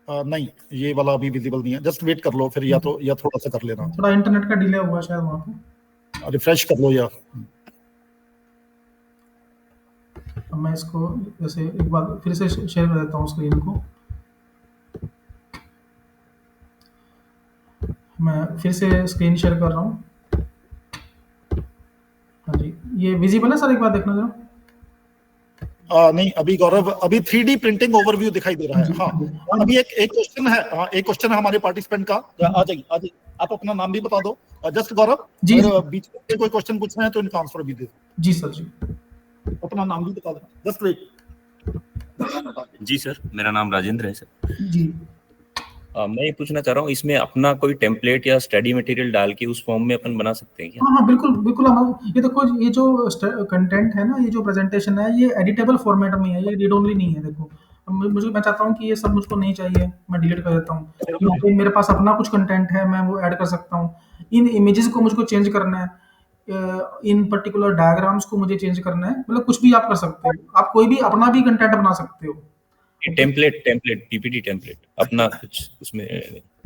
नहीं, ये वाला अभी विजिबल नहीं है, जस्ट वेट कर लो फिर, या थोड़ा सा कर लेना, थोड़ा इंटरनेट का डिले हुआ शायद वहाँ पे। रिफ्रेश कर लो या अब मैं इसको जैसे एक बार फिर से शेयर कर देता हूँ स्क्रीन को। मैं फिर से स्क्रीन शेयर कर रहा हूँ। हाँ जी, ये विजिबल है सर, एक बार देखना जरा। नहीं, अभी गौरव, अभी 3D प्रिंटिंग ओवरव्यू दिखाई दे रहा है। जी, हाँ, अभी एक क्वेश्चन है, एक क्वेश्चन है हमारे पार्टिसिपेंट का। आ जाइए, आप अपना नाम भी बता दो जस्ट गौरव, जी अगर बीच में कोई क्वेश्चन पूछना है तो इनका आंसर भी दे दो। जी सर जी। अपना नाम भी बता देना, जस्ट वेट। जी सर, मेरा नाम राजेंद्र है सर। जी मैं ये पूछना चाह रहा हूँ, इसमें अपना कोई टेम्पलेट या स्टडी मटेरियल डाल के उस फॉर्म में अपन बना सकते हैं क्या? हाँ हाँ, बिल्कुल बिल्कुल। हम ये देखो, ये जो कंटेंट है ना, ये जो प्रेजेंटेशन है, ये एडिटेबल फॉर्मेट में है, ये रीड ओनली नहीं है। देखो, अब मुझे मैं चाहता हूँ कि ये सब मुझको नहीं चाहिए, मैं डिलीट कर देता हूँ। यहाँ पे मेरे पास अपना कुछ कंटेंट है, मैं वो ऐड कर सकता हूँ। इन इमेजेस को मुझको चेंज करना है, इन पर्टिकुलर डायग्राम्स को मुझे चेंज करना है, मतलब कुछ भी आप कर सकते हो। आप कोई भी अपना भी कंटेंट बना सकते हो। टेम्पलेट पीपीटी टेम्पलेट अपना कुछ उसमें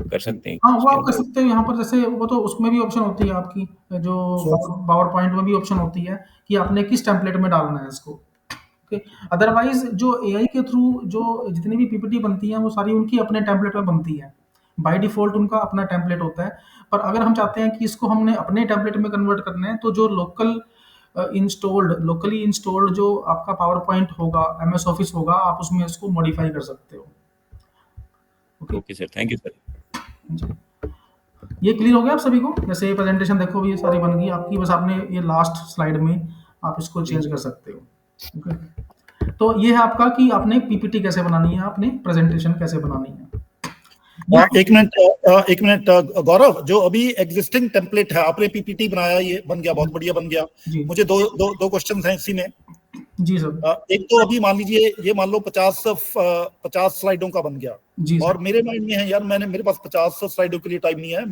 कर सकते हैं हाँ, वो उसके आप कर अंदर? सकते हो यहाँ पर। जैसे वो तो उसमें भी ऑप्शन होती है आपकी, जो पावर पॉइंट में भी ऑप्शन होती है कि आपने किस टेम्पलेट में डालना है इसको। ओके, अदरवाइज जो एआई के थ्रू जो जितनी भी पीपीटी बनती है, वो सारी उनकी अपने टेम्पलेट में बनती है। बाय डिफॉल्ट उनका अपना टेम्पलेट होता है। पर अगर हम चाहते हैं कि इसको हमने अपने टेम्पलेट में कन्वर्ट करना है, तो जो लोकली इंस्टॉल्ड जो आपका पावर पॉइंट होगा, एमएस ऑफिस होगा, आप उसमें इसको मॉडिफाई कर सकते हो। Okay okay sir, thank you sir. जी। ये क्लियर हो गया आप सभी को? जैसे ये प्रेजेंटेशन देखो, अभी ये सारी बन गई आपकी, बस आपने ये लास्ट स्लाइड में आप इसको चेंज कर सकते हो। ओके, तो ये है आपका कि आपने पीपीटी कैसे बनानी है, आपने प्रेजेंटेशन कैसे बनानी है। एक मिनट गौरव, जो अभी एग्जिस्टिंग टेम्पलेट है, आपने पीपीटी बनाया, ये बन गया, बहुत बढ़िया बन गया। जी मुझे दो क्वेश्चन हैं इसी में। जी सर। एक तो अभी मान लीजिए, ये मान लो 50 स्लाइडों का बन गया, जी और सर। मेरे माइंड में है यार, मेरे पास 50 स्लाइडों के लिए टाइम नहीं है,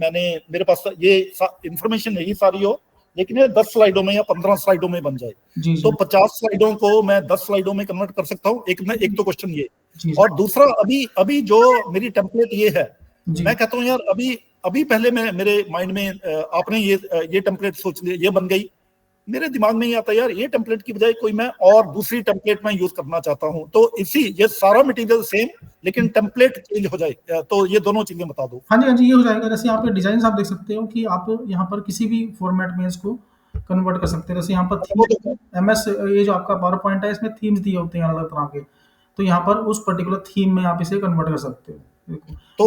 मेरे पास ये इंफॉर्मेशन नहीं सारी हो, लेकिन ये 10 स्लाइडों में या 15 स्लाइडों में बन जाए, जी तो जी 50 स्लाइडों को मैं 10 स्लाइडों में कन्वर्ट कर सकता हूँ। एक तो क्वेश्चन ये। जी और दूसरा, अभी जो मेरी टेम्पलेट ये है, जी मैं कहता हूँ यार, अभी पहले मेरे माइंड में आपने ये टेम्पलेट सोच लिया, ये बन गई, मेरे दिमाग में ये आता है यार, ये टेम्पलेट की बजाय कोई मैं और दूसरी टेम्पलेट में यूज करना चाहता हूँ, तो ये सारा मटेरियल सेम, लेकिन टेम्पलेट चेंज हो जाए, तो ये दोनों चीजें बता दो। हाँ जी, हाँ जी, ये हो जाएगा। जैसे यहाँ पे डिजाइन आप देख सकते हो कि आप यहाँ पर किसी भी फॉर्मेट में इसको कन्वर्ट कर सकते हैं। जैसे यहाँ पर वो थीम, एमएस, ये जो आपका पावर पॉइंट है, इसमें थीम्स दिए होते हैं अलग अलग तरह के, तो यहाँ पर उस पर्टिकुलर थीम में आप इसे कन्वर्ट कर सकते हो। देखो, तो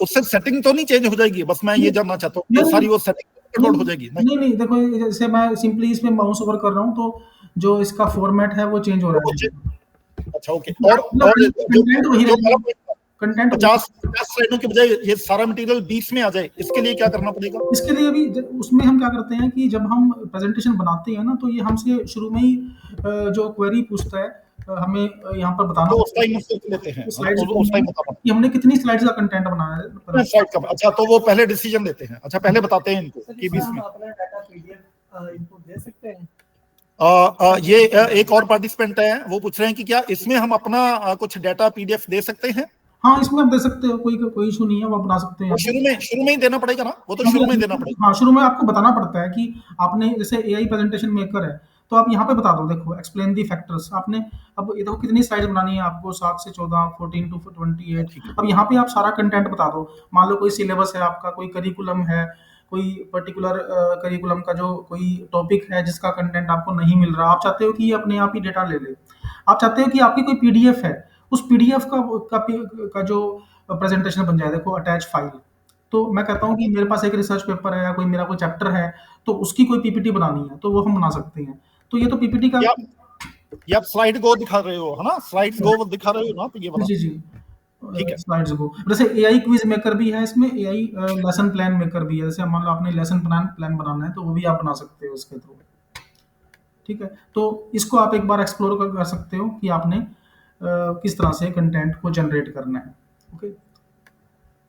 उससे सेटिंग तो नहीं चेंज हो जाएगी? बस मैं ये जानना चाहता हूँ, ये नहीं सारी वो सेटिंग कन्वर्ट हो जाएगी? नहीं नहीं, देखो, ये जैसे मैं सिंपली इसमें माउस ओवर कर रहा हूँ, तो जो इसका फॉर्मेट है वो चेंज हो रहा है। अच्छा, ओके। मतलब और जो कंटेंट वही जो रहेगा, कंटेंट। 50 स्लाइडों के बजाय ये सारा मटेरियल 20 में आ जाए, इसके लिए क्या करना पड़ेगा? इसके लिए अभी उसमें हम क्या करते हैं कि जब हम प्रेजेंटेशन बनाते हैं ना, तो ये हमसे शुरू में ही जो क्वेरी पूछता है, हमें यहाँ पर बताना तो उस होता टाइम में सोच लेते हैं, है स्लाइड्स उस टाइम बताना कि हमने कितनी स्लाइड्स का कंटेंट बनाना है। स्लाइड का। अच्छा, तो वो पहले डिसीजन देते हैं, अच्छा पहले बताते हैं इनको कि 20 में। अपना डाटा पीडीएफ इनको दे सकते हैं। ये एक और पार्टिसिपेंट है, वो पूछ रहे हैं कि क्या इसमें हम अपना कुछ डाटा पीडीएफ दे सकते हैं? हाँ, इसमें आप दे सकते हो, कोई इशू नहीं है, वो आप बना सकते हैं। वो शुरू में ही देना पड़ेगा ना? वो तो शुरू में ही देना पड़ेगा। हाँ, शुरू में आपको बताना पड़ता है कि आपने, जैसे एआई प्रेजेंटेशन मेकर है, तो आप यहाँ पे बता दो, देखो, एक्सप्लेन दी फैक्टर्स आपने। अब ये देखो कितनी स्लाइड्स बनानी है आपको, 7 से 14, 14 to 28। अब यहाँ पे आप सारा कंटेंट बता दो। मान लो कोई सिलेबस है आपका, कोई करिकुलम है, कोई पर्टिकुलर करिकुलम का जो कोई टॉपिक है जिसका कंटेंट आपको नहीं मिल रहा, आप चाहते हो कि ये अपने आप ही डेटा ले ले। आप चाहते हो कि आपकी कोई पीडीएफ है, उस पीडीएफ का जो प्रेजेंटेशन बन जाए, देखो, अटैच फाइल। तो मैं कहता हूँ कि मेरे पास एक रिसर्च पेपर है, या कोई मेरा कोई चैप्टर है, तो उसकी कोई पीपीटी बनानी है, तो वो हम बना सकते हैं। तो ये तो पीपीटी का। ये आप स्लाइड गो दिखा रहे हो, है ना? स्लाइड्स गो दिखा रहे हो ना, तो ये वाला। जी जी, ठीक है। स्लाइड्स को, जैसे एआई क्विज मेकर भी है इसमें, एआई लेसन प्लान मेकर भी है। जैसे मान लो आपने लेसन प्लान बनाना है, तो वो भी आप बना सकते हो इसके थ्रू। ठीक है, तो इसको आप एक बार एक्सप्लोर कर सकते हो कि आपने किस तरह से कंटेंट को जनरेट करना है। ओके,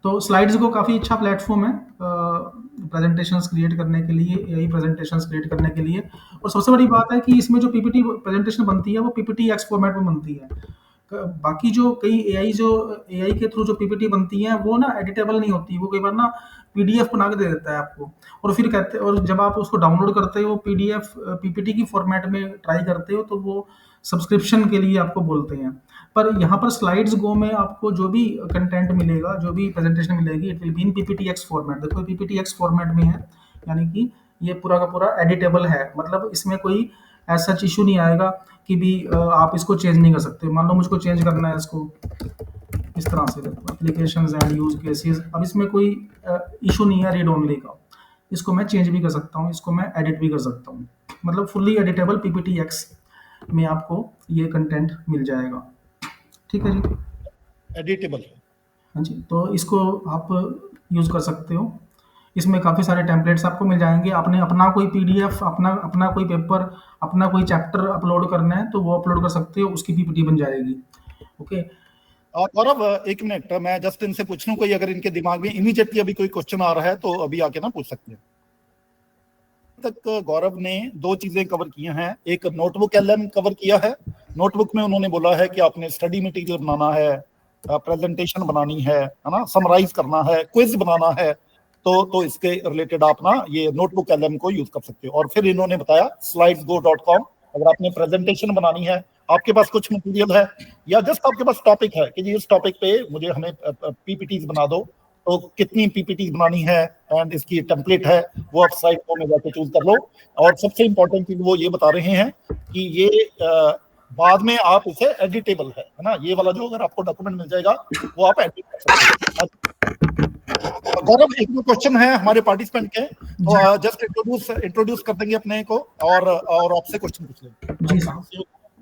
तो स्लाइड्स को काफ़ी अच्छा प्लेटफॉर्म है। प्रेजेंटेशंस क्रिएट करने के लिए, एआई प्रेजेंटेशंस क्रिएट करने के लिए। और सबसे बड़ी बात है कि इसमें जो पीपीटी प्रेजेंटेशन बनती है वो पीपीटी एक्स फॉर्मेट में बनती है। बाकी जो कई एआई के थ्रू जो पीपीटी बनती हैं वो ना एडिटेबल नहीं होती, वो कई बार ना पीडीएफ बना के दे देता है आपको, और फिर कहते, और जब आप उसको डाउनलोड करते हो पीडीएफ पीपीटी की फॉर्मेट में ट्राई करते हो तो वो सब्सक्रिप्शन के लिए आपको बोलते हैं। पर यहाँ पर स्लाइड्स गो में आपको जो भी कंटेंट मिलेगा, जो भी प्रेजेंटेशन मिलेगी, it will be in PPT x format. देखो पीपीटी एक्स फॉर्मेट में है, यानी कि ये पूरा का पूरा एडिटेबल है, मतलब इसमें कोई ऐसा इशू नहीं आएगा कि भी आप इसको चेंज नहीं कर सकते। मान लो मुझको चेंज करना है इसको इस तरह से, देखो एप्लीकेशंस एंड यूज केसेस, अब इसमें कोई इशू नहीं है रीड ओनली का, इसको मैं चेंज भी कर सकता हूँ, इसको मैं एडिट भी कर सकता हूँ, मतलब फुल्ली एडिटेबल पीपीटी एक्स में आपको ये कंटेंट मिल जाएगा। ठीक है जी, एडिटेबल। हाँ जी, तो इसको आप यूज़ कर सकते हो। इसमें काफ़ी सारे टेम्पलेट्स आपको मिल जाएंगे। आपने अपना कोई पीडीएफ, अपना अपना कोई पेपर, अपना कोई चैप्टर अपलोड करना है तो वो अपलोड कर सकते हो, उसकी पीपीटी बन जाएगी। ओके, और गौरव एक मिनट, मैं जस्ट इनसे पूछ लूं, कोई अगर इनके दिमाग में इमीडिएटली अभी कोई क्वेश्चन आ रहा है तो अभी आके ना पूछ सकते हैं। तक गौरव ने दो चीजें कवर की हैं, एक नोटबुक एलएम कवर किया है। नोटबुक में उन्होंने बोला है कि आपने स्टडी मटेरियल बनाना है, प्रेजेंटेशन बनानी है ना, समराइज करना है, क्विज बनाना है, तो इसके रिलेटेड आप ना ये नोटबुक एलएम को यूज कर सकते हो। और फिर इन्होंने बताया slidesgo.com, अगर आपने प्रेजेंटेशन बनानी है, आपके पास कुछ मटेरियल है या जस्ट आपके पास टॉपिक है कि जी इस टॉपिक पे मुझे हमें पीपीटीज बना दो, तो कितनी पीपीटीज बनानी है एंड इसकी टेम्पलेट है वो आप साइट में जाके चूज कर लो। और सबसे इंपॉर्टेंट चीज वो ये बता रहे हैं कि ये बाद में आप इसे एडिटेबल है ना, ये वाला जो अगर आपको डॉक्यूमेंट मिल जाएगा वो आप एडिट कर सकते हैं। गौरव एक दो क्वेश्चन है हमारे पार्टिसिपेंट के, तो जस्ट इंट्रोड्यूस कर देंगे अपने को और आपसे क्वेश्चन पूछ लेंगे। जी सर,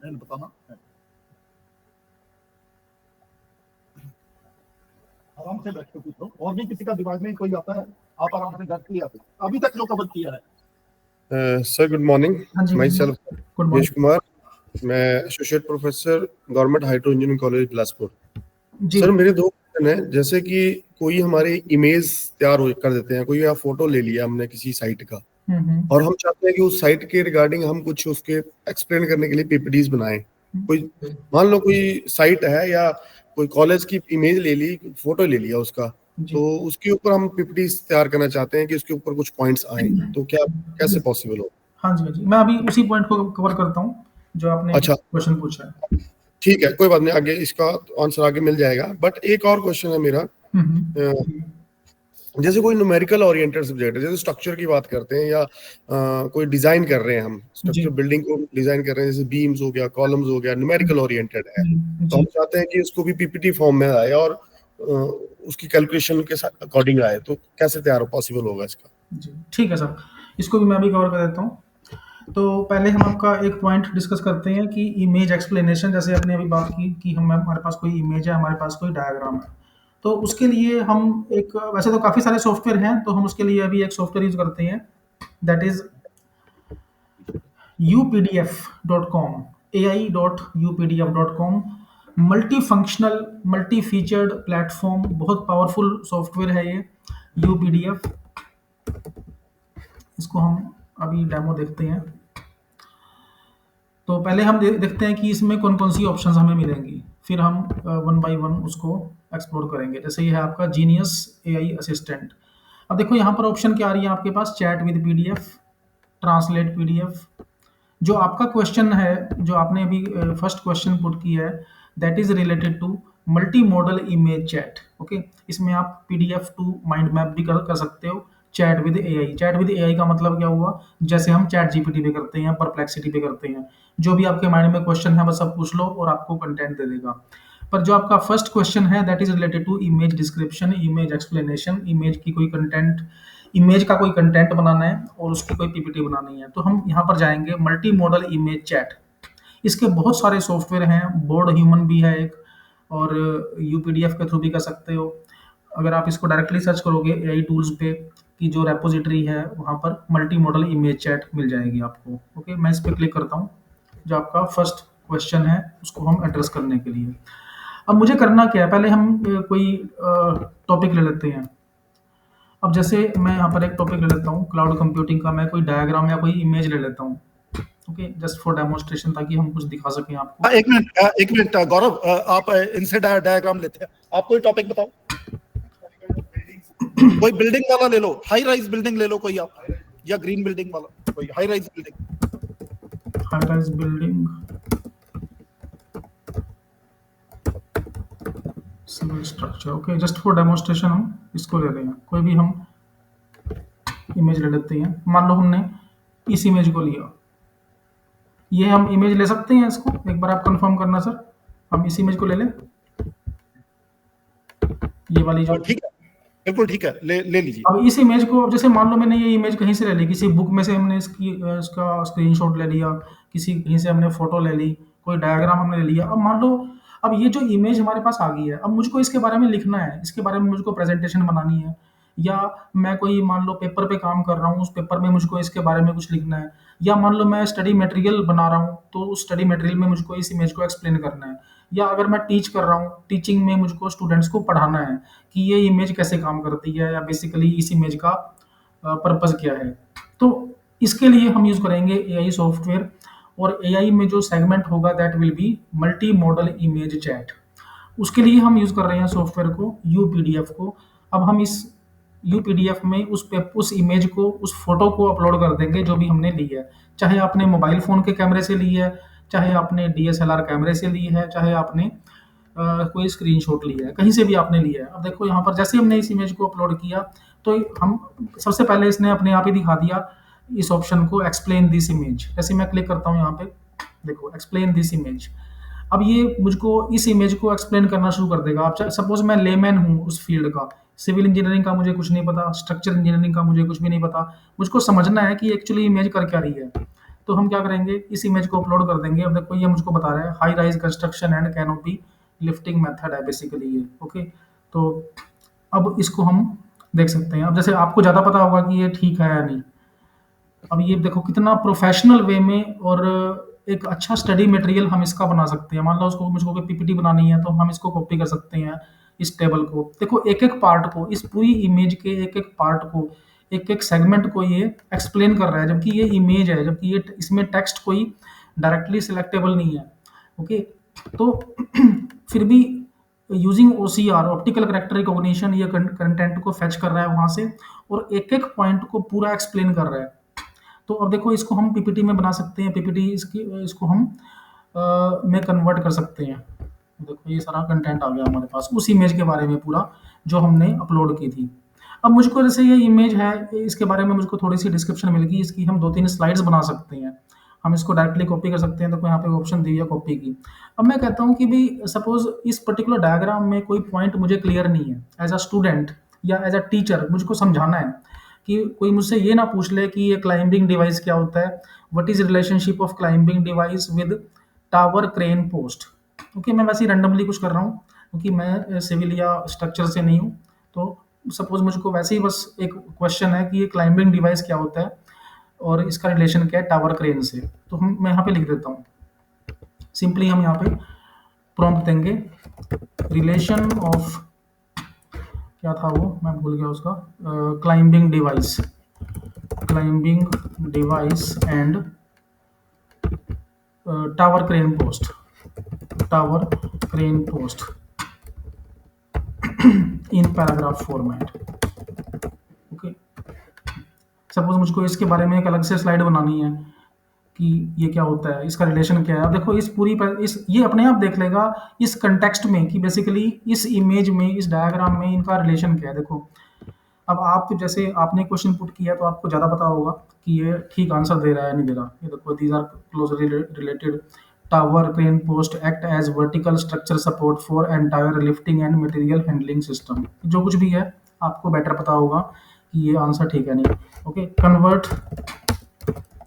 बताना आराम से बैठ के पूछो, और भी किसी का दिमाग में कोई आता है आप आराम से बैठ के आते अभी तक जो कवर किया है। सर गुड मॉर्निंग, हाँ जी, माई सेल्फ गुड देश मॉर्निंग कुमार, मैं associate professor government hydro engineering college Bilaspur. जी। सर मेरे दो क्वेश्चन है, जैसे कि कोई हमारी इमेज तैयार कर देते हैं, कोई या फोटो ले लिया हमने किसी साइट का और हम चाहते हैं कि उस साइट के रिगार्डिंग हम कुछ उसके एक्सप्लेन करने के लिए पीपीटीज बनाएं। कोई मान लो कोई साइट है या कोई कॉलेज की इमेज ले ली, फोटो ले लिया उसका, तो उसके ऊपर हम पीपीटीज तैयार करना चाहते हैं कि उसके ऊपर कुछ पॉइंट्स आए, तो क्या कैसे पॉसिबल हो? हाँ जी, हाँ जी, मैं अभी उसी पॉइंट को कवर करता हूँ जो आपने अच्छा क्वेश्चन पूछा है। ठीक है, कोई बात नहीं, आगे इसका आंसर आगे मिल जाएगा। बट एक और क्वेश्चन है मेरा, जैसे कोई न्यूमेरिकल ओरिएंटेड सब्जेक्ट है, जैसे स्ट्रक्चर की बात करते हैं या कोई डिजाइन कर रहे हैं, हम स्ट्रक्चर बिल्डिंग को डिजाइन कर रहे हैं, जैसे बीम्स हो गया, कॉलम्स हो गया, न्यूमेरिकल ओरिएंटेड है, तो हम चाहते हैं कि उसको भी पीपीटी फॉर्म में आए और उसकी कैलकुलेशन के अकॉर्डिंग आए, तो कैसे तैयार पॉसिबल होगा इसका? जी ठीक है सर, इसको भी मैं भी कवर कर देता हूँ। तो पहले हम आपका एक पॉइंट डिस्कस करते हैं कि इमेज एक्सप्लेनेशन, जैसे आपने अभी बात की कि हमारे पास कोई इमेज है, हमारे पास कोई डायग्राम है, तो उसके लिए हम एक, वैसे तो काफ़ी सारे सॉफ्टवेयर हैं, तो हम उसके लिए अभी एक सॉफ्टवेयर यूज करते हैं, that is updf.com, ai.updf.com। Multi functional, multi featured platform, बहुत पावरफुल सॉफ्टवेयर है ये UPDF। इसको हम अभी डेमो देखते हैं। तो पहले हम देखते हैं कि इसमें कौन कौन सी ऑप्शंस हमें मिलेंगी, फिर हम वन बाय वन उसको एक्सप्लोर करेंगे। जैसे ये है आपका जीनियस AI असिस्टेंट। अब देखो यहाँ पर ऑप्शन क्या आ रही है आपके पास, chat with PDF, translate PDF। जो आपका क्वेश्चन है, जो आपने अभी फर्स्ट क्वेश्चन पुट किया है, that is related to multimodal image chat. Okay, इसमें आप PDF टू माइंड मैप भी कर सकते हो। Chat with AI, chat with AI का मतलब क्या हुआ, जैसे हम चैट GPT पे करते हैं, परप्लेक्सिटी पे करते हैं, जो भी आपके माइंड में क्वेश्चन है बस सब पूछ लो और आपको कंटेंट दे देगा। पर जो आपका फर्स्ट क्वेश्चन है that is related to image description, image explanation, image की कोई कंटेंट, इमेज का कोई कंटेंट बनाना है और उसकी कोई PPT बनानी है, तो हम यहाँ पर जाएंगे मल्टी मॉडल इमेज चैट। इसके बहुत सारे सॉफ्टवेयर हैं, बोर्ड ह्यूमन भी है एक, और UPDF के थ्रू भी कर सकते हो। अगर आप इसको डायरेक्टली सर्च करोगे AI टूल्स पे कि जो रेपोजिटरी है वहाँ पर मल्टी मॉडल इमेज चैट मिल जाएगी आपको। ओके, मैं इस पर क्लिक करता हूँ। जो आपका फर्स्ट क्वेश्चन है उसको हम एड्रेस करने के लिए, अब मुझे करना क्या है, पहले हम कोई टॉपिक ले लेते हैं। अब जैसे मैं यहाँ पर एक टॉपिक ले लेता हूँ क्लाउड कंप्यूटिंग का, मैं कोई डायग्राम या कोई इमेज ले लेता हूँ, ओके, जस्ट फॉर डेमोन्स्ट्रेशन, ताकि हम कुछ दिखा सकें आपको। एक मिनट गौरव, आप इनसे डायग्राम लेते हैं, आप कोई टॉपिक बताओ, कोई बिल्डिंग वाला ले लो, हाई राइज बिल्डिंग ले लो कोई आप, या ग्रीन बिल्डिंग वाला, कोई high rise building. High rise building, civil structure, okay, just for demonstration हम इसको ले रहे हैं, कोई भी हम इमेज ले लेते हैं। मान लो हमने इस इमेज को लिया, ये हम इमेज ले सकते हैं इसको, एक बार आप कंफर्म करना सर, हम इस इमेज को ले लें, ये वाली जो, ठीक है, बिल्कुल ठीक है, ले लीजिए। अब इस इमेज को, अब जैसे मान लो मैंने ये इमेज कहीं से ले ली, किसी बुक में से हमने इसका स्क्रीनशॉट ले लिया, किसी कहीं से हमने फोटो ले ली, कोई डायग्राम हमने ले लिया। अब मान लो, अब ये जो इमेज हमारे पास आ गई है, अब मुझको इसके बारे में लिखना है, इसके बारे में मुझको प्रेजेंटेशन बनानी है, या मैं कोई मान लो पेपर पे काम कर रहा हूँ, उस पेपर में मुझको इसके बारे में कुछ लिखना है, या मान लो मैं स्टडी मटेरियल बना रहा हूँ, तो उस स्टडी मटेरियल में मुझको इस इमेज को एक्सप्लेन करना है, या अगर मैं टीच कर रहा हूँ, टीचिंग में मुझको स्टूडेंट्स को पढ़ाना है कि ये इमेज कैसे काम करती है, या बेसिकली इस इमेज का पर्पस क्या है। तो इसके लिए हम यूज करेंगे एआई सॉफ्टवेयर, और एआई में जो सेगमेंट होगा that will be multi modal image chat. उसके लिए हम यूज कर रहे हैं सॉफ्टवेयर को, यूपीडीएफ को। अब हम इस यूपीडीएफ में उस इमेज को, उस फोटो को अपलोड कर देंगे जो भी हमने ली है, चाहे आपने मोबाइल फोन के कैमरे से ली है, चाहे आपने डीएसएलआर कैमरे से ली है, चाहे आपने कोई स्क्रीनशॉट लिया है, कहीं से भी आपने लिया है। अब देखो यहाँ पर जैसे हमने इस इमेज को अपलोड किया, तो हम सबसे पहले इसने अपने आप ही दिखा दिया इस ऑप्शन को, एक्सप्लेन दिस इमेज। जैसे मैं क्लिक करता हूँ यहाँ पे, देखो एक्सप्लेन दिस इमेज, अब ये मुझको इस इमेज को एक्सप्लेन करना शुरू कर देगा। अब सपोज मैं लेमैन हूँ उस फील्ड का, सिविल इंजीनियरिंग का मुझे कुछ नहीं पता, स्ट्रक्चर इंजीनियरिंग का मुझे कुछ भी नहीं पता, मुझको समझना है कि एक्चुअली इमेज कर क्या रही है। तो हम क्या करेंगे, इस इमेज को अपलोड कर देंगे। अब देखो ये मुझको बता रहा है high rise construction and canopy lifting method है बेसिकली ये, ओके। तो अब इसको हम देख सकते हैं। अब जैसे आपको ज़्यादा पता होगा कि ये ठीक है या नहीं। अब ये देखो कितना प्रोफेशनल वे में, और एक अच्छा स्टडी मटेरियल हम इसका बना सकते हैं। मान लो उसको मुझको कोई पीपीटी बनानी है, तो हम इसको कॉपी कर सकते हैं, इस टेबल को। देखो एक एक पार्ट को, इस पूरी इमेज के एक एक पार्ट को, एक एक सेगमेंट को ये एक्सप्लेन कर रहा है, जबकि ये इमेज है, जबकि ये इसमें टेक्स्ट कोई डायरेक्टली सिलेक्टेबल नहीं है, ओके। तो फिर भी using OCR, optical character recognition, ये कंटेंट को फेच कर रहा है वहां से, और एक एक पॉइंट को पूरा एक्सप्लेन कर रहा है। तो अब देखो इसको हम पीपीटी में बना सकते हैं, पीपीटी इसको हम में कन्वर्ट कर सकते हैं। देखो ये सारा कंटेंट आ गया हमारे पास उस इमेज के बारे में पूरा, जो हमने अपलोड की थी। अब मुझको जैसे ये इमेज है, इसके बारे में मुझको थोड़ी सी डिस्क्रिप्शन मिल गई, इसकी हम 2-3 स्लाइड्स बना सकते हैं। हम इसको डायरेक्टली कॉपी कर सकते हैं, तो यहाँ पे ऑप्शन दी है कॉपी की। अब मैं कहता हूँ कि भाई सपोज इस पर्टिकुलर डायग्राम में कोई पॉइंट मुझे क्लियर नहीं है, एज अ स्टूडेंट या एज अ टीचर मुझको समझाना है, कि कोई मुझसे ये ना पूछ ले कि ये क्लाइंबिंग डिवाइस क्या होता है, what is relationship of climbing device with tower crane post. Okay, मैं वैसे ही रैंडमली कुछ कर रहा हूँ, क्योंकि मैं सिविल या स्ट्रक्चर से नहीं हूँ। तो सपोज मुझको वैसे ही बस एक क्वेश्चन है कि ये क्लाइंबिंग डिवाइस क्या होता है, और इसका रिलेशन क्या है टावर क्रेन से। तो मैं यहाँ पे लिख देता हूँ, सिंपली हम यहाँ पे प्रॉम्प्ट देंगे, रिलेशन ऑफ, क्या था वो मैं भूल गया उसका, climbing device and tower crane post in paragraph format, okay. Suppose मुझको इसके बारे में एक अलग से स्लाइड बनानी है कि ये क्या होता है, इसका रिलेशन क्या है। अब देखो इस पूरी ये अपने आप देख लेगा इस कंटेक्स्ट में कि बेसिकली इस इमेज में, इस डायग्राम में इनका रिलेशन क्या है। देखो अब आप जैसे आपने क्वेश्चन पुट किया, तो आपको ज़्यादा पता होगा कि ये ठीक आंसर दे रहा है नहीं दे रहा। ये देखो these are closely related, tower crane post act as vertical structure support for entire lifting and material handling system. जो कुछ भी है आपको बेटर पता होगा कि ये आंसर ठीक है नहीं, ओके। कन्वर्ट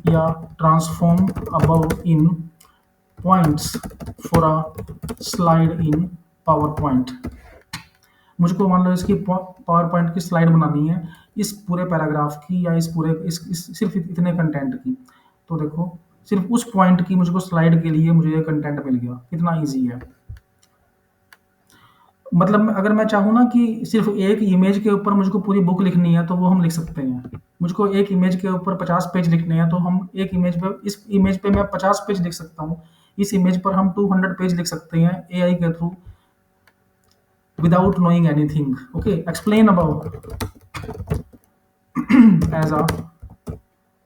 या transform above in points for a slide in power point. मुझको मान लो इसकी पावर पॉइंट की स्लाइड बनानी है, इस पूरे पैराग्राफ की, या इस पूरे सिर्फ इतने कंटेंट की। तो देखो सिर्फ उस पॉइंट की मुझको स्लाइड के लिए मुझे ये कंटेंट मिल गया, कितना इजी है। मतलब अगर मैं चाहूँ ना कि सिर्फ एक इमेज के ऊपर मुझको पूरी बुक लिखनी है तो वो हम लिख सकते हैं। मुझको एक इमेज के ऊपर 50 पेज लिखने हैं तो हम एक इमेज पे, इस इमेज पे मैं 50 पेज लिख सकता हूँ। इस इमेज पर हम 200 पेज लिख सकते हैं एआई के through, without knowing anything. Okay, explain about as a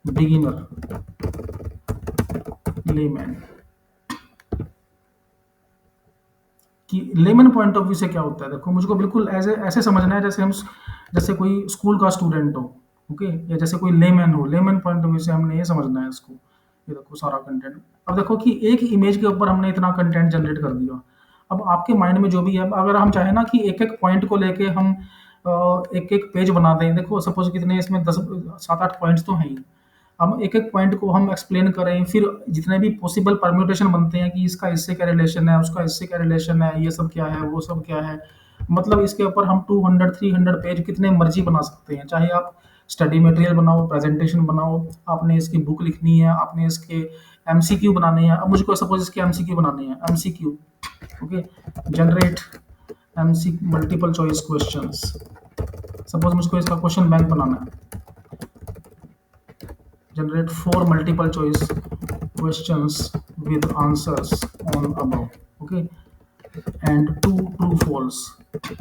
beginner layman, कि लेमन पॉइंट ऑफ व्यू से क्या होता है। देखो मुझको बिल्कुल ऐसे ऐसे समझना है जैसे हम, जैसे कोई स्कूल का स्टूडेंट हो, ओके, या जैसे कोई लेमैन हो, लेमन पॉइंट ऑफ व्यू से हमने ये समझना है इसको। ये देखो सारा कंटेंट, अब देखो कि एक इमेज के ऊपर हमने इतना कंटेंट जनरेट कर दिया। अब आपके माइंड में जो भी है, अगर हम चाहें ना कि एक एक पॉइंट को लेके हम एक एक पेज बना दें, देखो सपोज कितने इसमें 10 7 8 पॉइंट्स तो हैं ही। अब एक-एक पॉइंट को हम एक्सप्लेन करें, फिर जितने भी पॉसिबल परम्यूटेशन बनते हैं कि इसका इससे क्या रिलेशन है, उसका इससे क्या रिलेशन है, ये सब क्या है, वो सब क्या है। मतलब इसके ऊपर हम 200 300 पेज कितने मर्ज़ी बना सकते हैं। चाहे आप स्टडी मटेरियल बनाओ, प्रेजेंटेशन बनाओ, आपने इसकी बुक लिखनी है, आपने इसके एमसीक्यू बनाने हैं। अब मुझको सपोज इसके एमसीक्यू बनाने हैं, MCQ, okay, generate MC multiple choice questions. Suppose मुझको इसका क्वेश्चन बैंक बनाना है, generate 4 multiple choice questions with answers on above, okay, and 2 true false।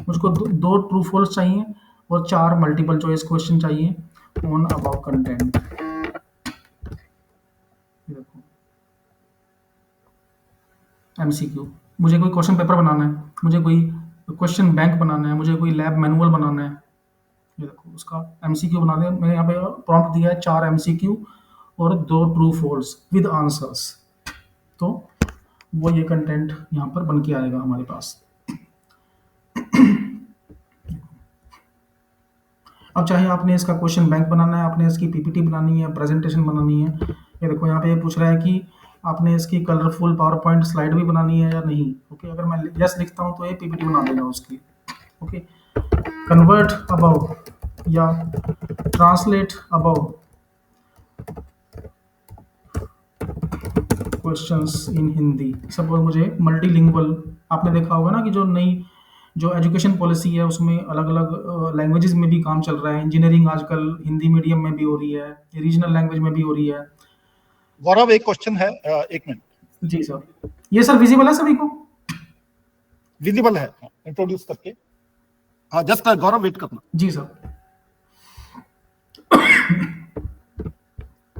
मुझको दो ट्रू फॉल्स चाहिए और 4 मल्टीपल चॉइस क्वेश्चन चाहिए ऑन अबाउ कंटेंट। देखो एमसीक्यू, मुझे कोई क्वेश्चन पेपर बनाना है, मुझे कोई क्वेश्चन बैंक बनाना है, मुझे कोई लैब मैनुअल बनाना है। ये देखो उसका एमसीक्यू बना दे, मैंने यहाँ पे प्रॉम्प्ट दिया है 4 एमसीक्यू और 2 ट्रू फॉल्स विद आंसर्स। तो वो ये कंटेंट यहाँ पर बन के आएगा हमारे पास। अब चाहे आपने इसका क्वेश्चन बैंक बनाना है, आपने इसकी पीपीटी बनानी है, प्रेजेंटेशन बनानी है। ये देखो यहाँ पे ये पूछ रहा है कि आपने इसकी कलरफुल पावर पॉइंट स्लाइड भी बनानी है या नहीं। ओके, अगर मैं यस लिखता हूँ तो ये पीपीटी बना देगा उसकी। ओके, कन्वर्ट अबाउ या translate above questions in Hindi. Suppose मुझे मल्टीलिंगुअल, आपने देखा होगा ना कि जो नई जो एजुकेशन पॉलिसी है उसमें अलग अलग लैंग्वेजेस में भी काम चल रहा है। इंजीनियरिंग आजकल हिंदी मीडियम में भी हो रही है, रीजनल लैंग्वेज में भी हो रही है। गौरव एक क्वेश्चन है, 1 मिनट। जी सर, ये सर विजिबल है सभी को? विजिबल है, इंट्रोड्यूस करके। हाँ जस्ट गौरव वेट करना। जी सर।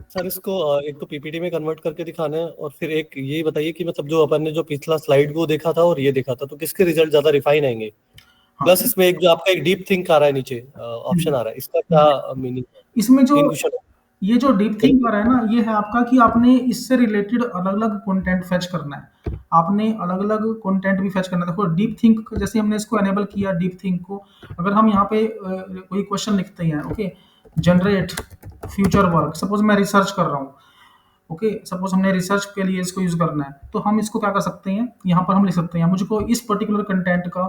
सर इसको एक तो पीपीटी में कन्वर्ट करके दिखाना है, और फिर एक ये बताइए कि मतलब जो अपन ने जो पिछला स्लाइड को देखा था और ये देखा था, तो किसके रिजल्ट ज्यादा रिफाइन आएंगे? हाँ, प्लस इसमें एक जो आपका एक डीप थिंक आ रहा है नीचे ऑप्शन आ रहा है, इसका क्या मीनिंग है? इसमें जो 3 क्वेश्चन ये जो डीप थिंक आ रहा है ना, ये है आपका कि आपने इससे रिलेटेड अलग अलग कंटेंट फेच करना है। आपने अलग अलग कंटेंट भी फेच करना है। देखो डीप थिंक जैसे हमने इसको एनेबल किया डीप थिंक को, अगर हम यहाँ पे कोई क्वेश्चन लिखते हैं, okay, generate future work, suppose मैं रिसर्च कर रहा हूँ, ओके, सपोज हमने रिसर्च के लिए इसको यूज करना है, तो हम इसको क्या कर सकते हैं, यहाँ पर हम लिख सकते हैं मुझको इस पर्टिकुलर कंटेंट का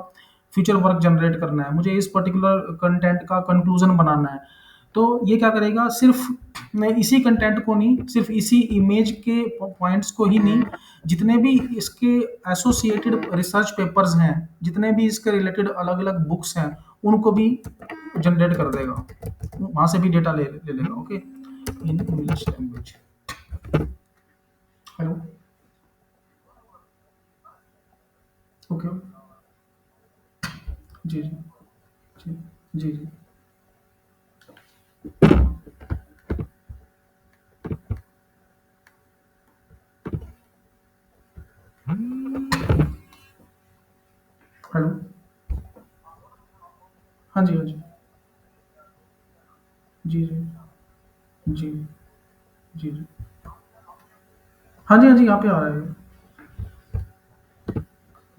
फ्यूचर वर्क जनरेट करना है, मुझे इस पर्टिकुलर कंटेंट का कंक्लूजन बनाना है। तो ये क्या करेगा, सिर्फ मैं इसी कंटेंट को नहीं, सिर्फ इसी इमेज के पॉइंट्स को ही नहीं, जितने भी इसके एसोसिएटेड रिसर्च पेपर्स हैं, जितने भी इसके रिलेटेड अलग अलग बुक्स हैं, उनको भी जनरेट कर देगा, वहाँ से भी डेटा ले ले लेगा। Okay, in English language. Hello, okay, जी जी जी जी जी। हेलो, हाँ जी हाँ जी जी जी जी जी जी, हाँ जी हाँ जी, यहाँ पे आ रहा है।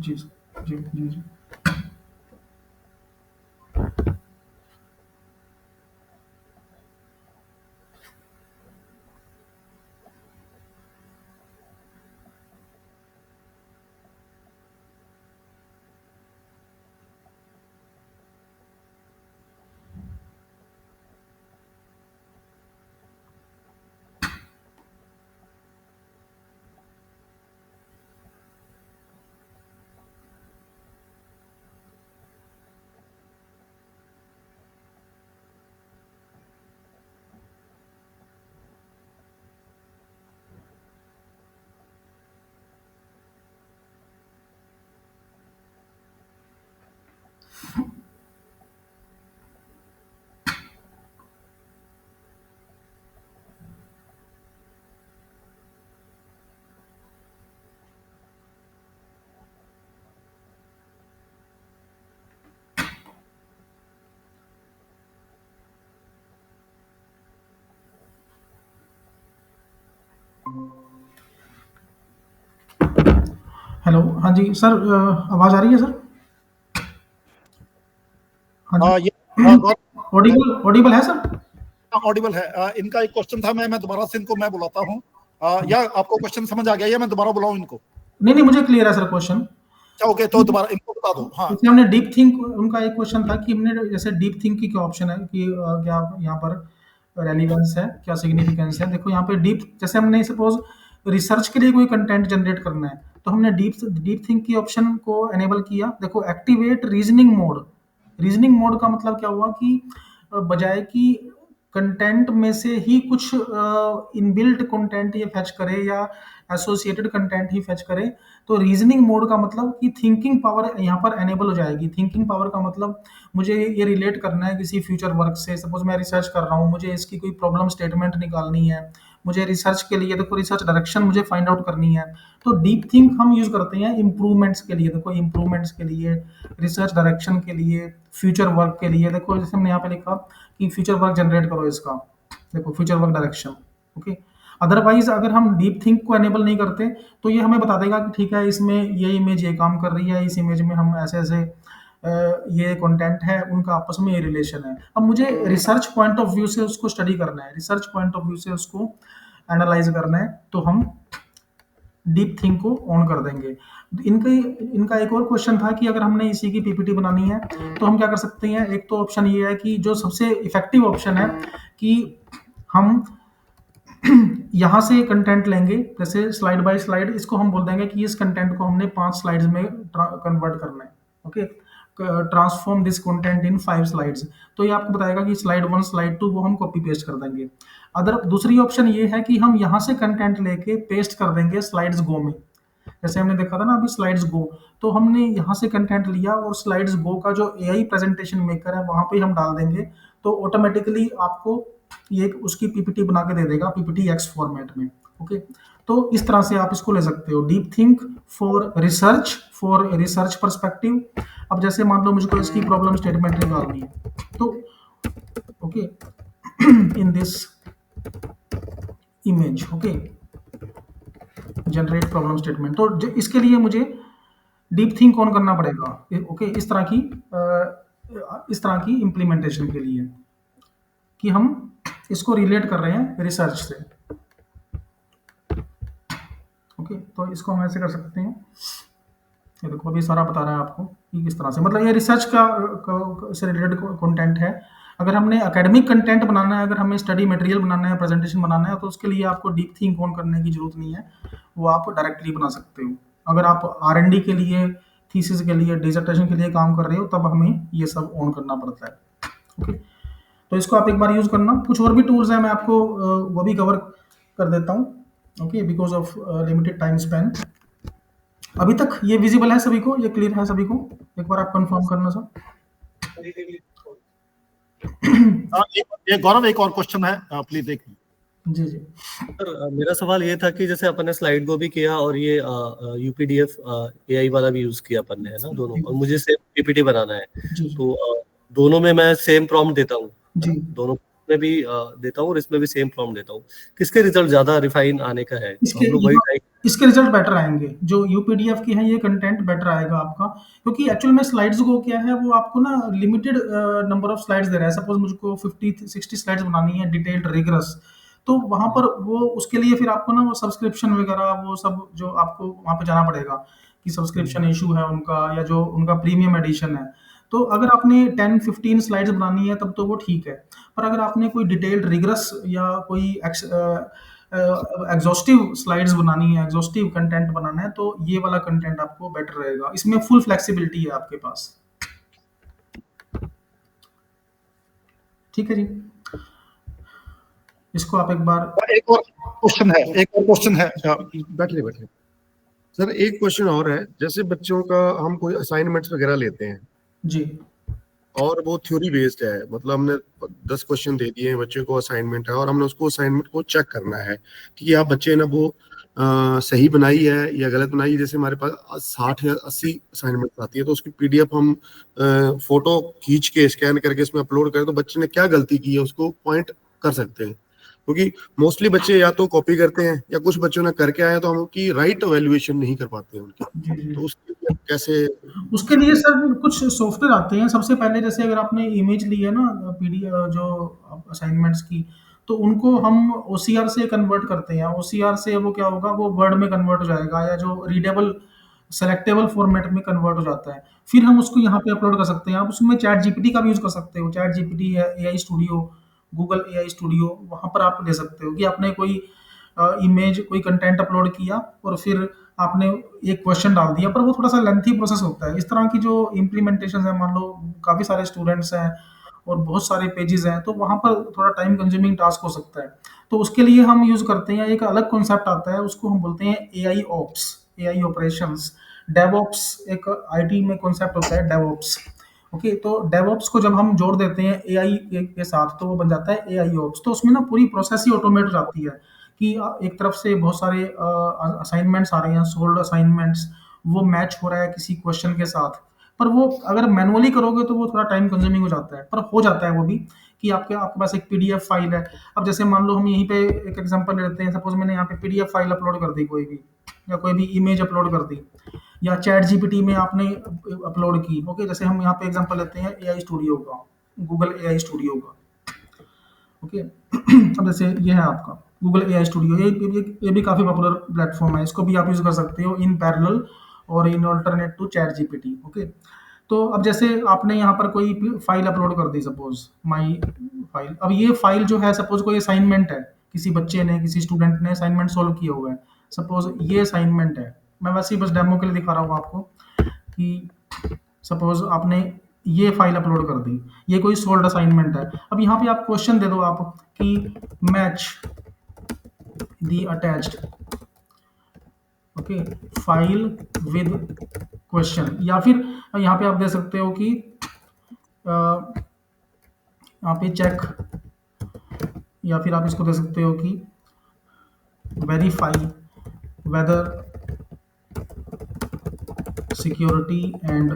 जी जी जी जी। हेलो, हाँ जी सर, आवाज़ आ रही है सर? हाँ जी, ऑडिबल ऑडिबल है सर? ऑडिबल है। इनका एक क्वेश्चन था, मैं दोबारा से इनको मैं बुलाता हूँ, या आपको क्वेश्चन समझ आ गया या मैं दोबारा बुलाऊं इनको? नहीं नहीं, मुझे क्लियर है सर क्वेश्चन। अच्छा, ओके, तो दोबारा इनको बता दो। हाँ, जैसे हमने डीप थिंक, उनका एक क्वेश्चन था कि हमने जैसे डीप थिंक की क्या ऑप्शन है कि क्या यहाँ पर रेलिवेंस है, क्या सिग्निफिकेंस है। देखो यहाँ पे डीप, जैसे हमने सपोज रिसर्च के लिए कोई कंटेंट जनरेट करना है तो हमने डीप डीप थिंक की ऑप्शन को एनेबल किया। देखो activate reasoning mode, reasoning mode का मतलब क्या हुआ कि बजाय कि कंटेंट में से ही कुछ इनबिल्ट कंटेंट ये फेच करे या एसोसिएटेड कंटेंट ही फेच करे, तो रीजनिंग मोड का मतलब कि थिंकिंग पावर यहाँ पर एनेबल हो जाएगी। थिंकिंग पावर का मतलब मुझे ये रिलेट करना है किसी फ्यूचर वर्क से। सपोज मैं रिसर्च कर रहा हूँ, मुझे इसकी कोई प्रॉब्लम स्टेटमेंट निकालनी है, मुझे रिसर्च के लिए देखो रिसर्च डायरेक्शन मुझे फाइंड आउट करनी है, तो डीप थिंक हम यूज करते हैं इंप्रूवमेंट्स के लिए। देखो इंप्रूवमेंट्स के लिए, रिसर्च डायरेक्शन के लिए, फ्यूचर वर्क के लिए। देखो जैसे हमने यहाँ पे लिखा कि फ्यूचर वर्क जनरेट करो इसका, देखो future work direction. Okay, otherwise अगर हम डीप थिंक को एनेबल नहीं करते तो ये हमें बता देगा कि ठीक है इसमें ये इमेज ये काम कर रही है, इस इमेज में हम ऐसे ऐसे ये कंटेंट है, उनका आपस में ये रिलेशन है। अब मुझे रिसर्च पॉइंट ऑफ व्यू से उसको स्टडी करना है, रिसर्च पॉइंट ऑफ व्यू से उसको एनालाइज करना है, तो हम डीप थिंक को ऑन कर देंगे। इनका इनका एक और क्वेश्चन था कि अगर हमने इसी की पीपीटी बनानी है तो हम क्या कर सकते हैं। एक तो ऑप्शन ये है कि जो सबसे इफेक्टिव ऑप्शन है कि हम यहाँ से कंटेंट लेंगे, जैसे स्लाइड बाय स्लाइड, इसको हम बोल देंगे कि इस कंटेंट को हमने 5 स्लाइड्स में कन्वर्ट करना है। Okay, transform this content in 5 slides, तो ये आपको बताएगा कि स्लाइड 1 स्लाइड 2 वो हम कॉपी पेस्ट कर देंगे। अदर दूसरी ऑप्शन ये है कि हम यहाँ से कंटेंट लेके पेस्ट कर देंगे स्लाइड्स गो में। जैसे हमने देखा था ना अभी स्लाइड्स गो, तो हमने यहाँ से कंटेंट लिया और स्लाइड्स गो का जो एआई प्रेजेंटेशन मेकर है वहाँ पे हम डाल देंगे, तो ऑटोमेटिकली आपको ये उसकी पीपीटी बना के दे देगा, पीपीटी एक्स फॉर्मेट में। ओके, तो इस तरह से आप इसको ले सकते हो, deep think for research perspective. अब जैसे मान लो मुझको इसकी प्रॉब्लम स्टेटमेंट निकालनी है, तो okay in this image, okay generate problem statement, तो इसके लिए मुझे डीप थिंक ऑन करना पड़ेगा। ओके, इस तरह की इम्प्लीमेंटेशन के लिए कि हम इसको रिलेट कर रहे हैं रिसर्च से। ओके, तो इसको हम ऐसे कर सकते हैं, ये देखो अभी सारा बता रहा है आपको कि किस तरह से, मतलब ये रिसर्च से रिलेटेड कंटेंट है। अगर हमने एकेडमिक कंटेंट बनाना है, अगर हमें स्टडी मटेरियल बनाना है, प्रेजेंटेशन बनाना है, तो उसके लिए आपको डीप थिंक ऑन करने की जरूरत नहीं है, वो आप डायरेक्टली बना सकते हो। अगर आप R&D के लिए, थीसिस के लिए, डिसर्टेशन के लिए काम कर रहे हो, तब हमें ये सब ऑन करना पड़ता है। ओके, तो इसको आप एक बार यूज़ करना। कुछ और भी टूल्स हैं, मैं आपको वो भी कवर कर देता हूँ। Okay, because of limited time Spain. अभी तक ये विजिबल है सभी को, ये क्लियर है सभी को? एक बार आप कंफर्म करना सर। गौरव एक और क्वेश्चन है, प्लीज देखिए। जी जी सर, मेरा सवाल ये था कि जैसे अपन ने स्लाइड को भी किया और ये यूपीडीएफ एआई वाला भी यूज किया अपन ने, है ना, दोनों, और मुझे सेम पीपीटी बनाना है, जी तो दोनों में मैं सेम प्रॉम्प्ट देता हूँ, जी दोनों में भी देता हूँ और इसमें भी सेम प्रॉम्प्ट देता हूँ, किसके रिजल्ट ज्यादा रिफाइन आने का है? इसके हम लोग वही ट्राई। इसके रिजल्ट बेटर आएंगे, जो यूपीडीएफ की है ये कंटेंट बेटर आएगा आपका, क्योंकि एक्चुअल में स्लाइड्स को क्या है, वो आपको ना लिमिटेड नंबर ऑफ स्लाइड्स दे रहा है। सपोज मुझको 50-60 स्लाइड्स बनानी है डिटेल्ड रिगरस, तो वहां पर वो उसके लिए फिर आपको ना वो सब्सक्रिप्शन वगैरह वो सब जो आपको वहां पे जाना पड़ेगा कि सब्सक्रिप्शन इशू है उनका, या जो उनका प्रीमियम एडिशन है। तो अगर आपने 10-15 स्लाइड्स बनानी है तब तो वो ठीक है, पर अगर आपने कोई डिटेल्ड रिगरस या कोई एग्जॉस्टिव स्लाइड्स बनानी है, एग्जॉस्टिव कंटेंट बनाना है, तो ये वाला कंटेंट आपको बेटर रहेगा। इसमें फुल फ्लेक्सिबिलिटी है आपके पास। ठीक है जी, इसको आप एक बार। एक और क्वेश्चन है, बैठिए बैठिए सर। एक क्वेश्चन और है, जैसे बच्चों का हम कोई असाइनमेंट्स वगैरह लेते हैं जी और वो थ्योरी बेस्ड है, मतलब हमने 10 क्वेश्चन दे दिए हैं बच्चे को, असाइनमेंट है, और हमने उसको असाइनमेंट को चेक करना है कि आप बच्चे ने वो सही बनाई है या गलत बनाई है। जैसे हमारे पास 60 या 80 असाइनमेंट आती है, तो उसकी पीडीएफ हम फोटो खींच के स्कैन करके इसमें अपलोड करें, तो बच्चे ने क्या गलती की है उसको पॉइंट कर सकते हैं। क्योंकि मोस्टली बच्चे या तो कॉपी करते हैं या कुछ बच्चों ने करके आए तो हम उनकी राइट वैल्यूएशन नहीं कर पाते हैं उनकी। जी जी तो उसके लिए कैसे? उसके लिए सर कुछ सॉफ्टवेयर आते हैं। सबसे पहले जैसे अगर आपने इमेज ली है ना पीडीएफ जो असाइनमेंट्स की, तो उनको हम ओसीआर से कन्वर्ट करते हैं। ओसीआर से वो क्या होगा, वो वर्ड में कन्वर्ट हो जाएगा या जो रीडेबल सेलेक्टेबल फॉर्मेट में कन्वर्ट हो जाता है। फिर हम उसको यहाँ पे अपलोड कर सकते हैं। आप उसमें चैट जीपीटी का भी यूज़ कर सकते हो। चैट जीपीटी है, AI studio, Google AI studio, वहाँ पर आप ले सकते हो कि आपने कोई इमेज कोई कंटेंट अपलोड किया और फिर आपने एक क्वेश्चन डाल दिया, पर वो थोड़ा सा लेंथी प्रोसेस होता है। इस तरह की जो इम्प्लीमेंटेशन है, मान लो काफ़ी सारे स्टूडेंट्स हैं और बहुत सारे पेजेस हैं, तो वहाँ पर थोड़ा टाइम कंज्यूमिंग टास्क हो सकता है। तो उसके लिए हम यूज़ करते हैं, एक अलग कॉन्सेप्ट आता है, उसको हम बोलते हैं AI ops, AI operations. DevOps एक आईटी में कॉन्सेप्ट होता है, डेवऑप्स। ओके, तो डेवऑप्स को जब हम जोड़ देते हैं एआई के साथ, तो वो बन जाता है एआई ऑप्स। तो उसमें ना पूरी प्रोसेस ही ऑटोमेट हो जाती है कि एक तरफ से बहुत सारे असाइनमेंट्स आ रहे हैं, सोल्ड असाइनमेंट्स, वो मैच हो रहा है किसी क्वेश्चन के साथ। पर वो अगर मैनुअली करोगे तो वो थोड़ा टाइम कंज्यूमिंग हो जाता है, पर हो जाता है वो भी कि आपके पास एक पीडीएफ फाइल है। अब जैसे मान लो हम यहीं पे एक एग्जांपल लेते हैं, सपोज मैंने यहाँ पे पीडीएफ फाइल अपलोड कर दी कोई भी, या कोई भी इमेज अपलोड कर दी, या चैट जीपीटी में आपने अपलोड की। ओके, जैसे हम यहाँ पे एग्जांपल लेते हैं एआई स्टूडियो का, गूगल एआई स्टूडियो का। ओके अब जैसे ये है आपका गूगल एआई स्टूडियो, ये भी काफ़ी पॉपुलर प्लेटफॉर्म है। इसको भी आप यूज़ कर सकते हो इन पैरेलल और in alternate to chat GPT. Okay, तो अब जैसे आपने यहाँ पर कोई फाइल अपलोड कर दी, सपोज माई फाइल। अब ये फाइल जो है, सपोज कोई असाइनमेंट है, किसी बच्चे ने, किसी स्टूडेंट ने असाइनमेंट सोल्व किया हुआ है। सपोज ये असाइनमेंट है, मैं वैसे ही बस डेमो के लिए दिखा रहा हूँ आपको कि सपोज आपने ये फाइल अपलोड कर दी, ये कोई सोल्ड असाइनमेंट है। अब यहाँ पे आप क्वेश्चन दे दो आप कि match the attached okay file with question, या फिर यहाँ पे आप दे सकते हो कि यहाँ पे चेक, या फिर आप इसको दे सकते हो कि verify whether security and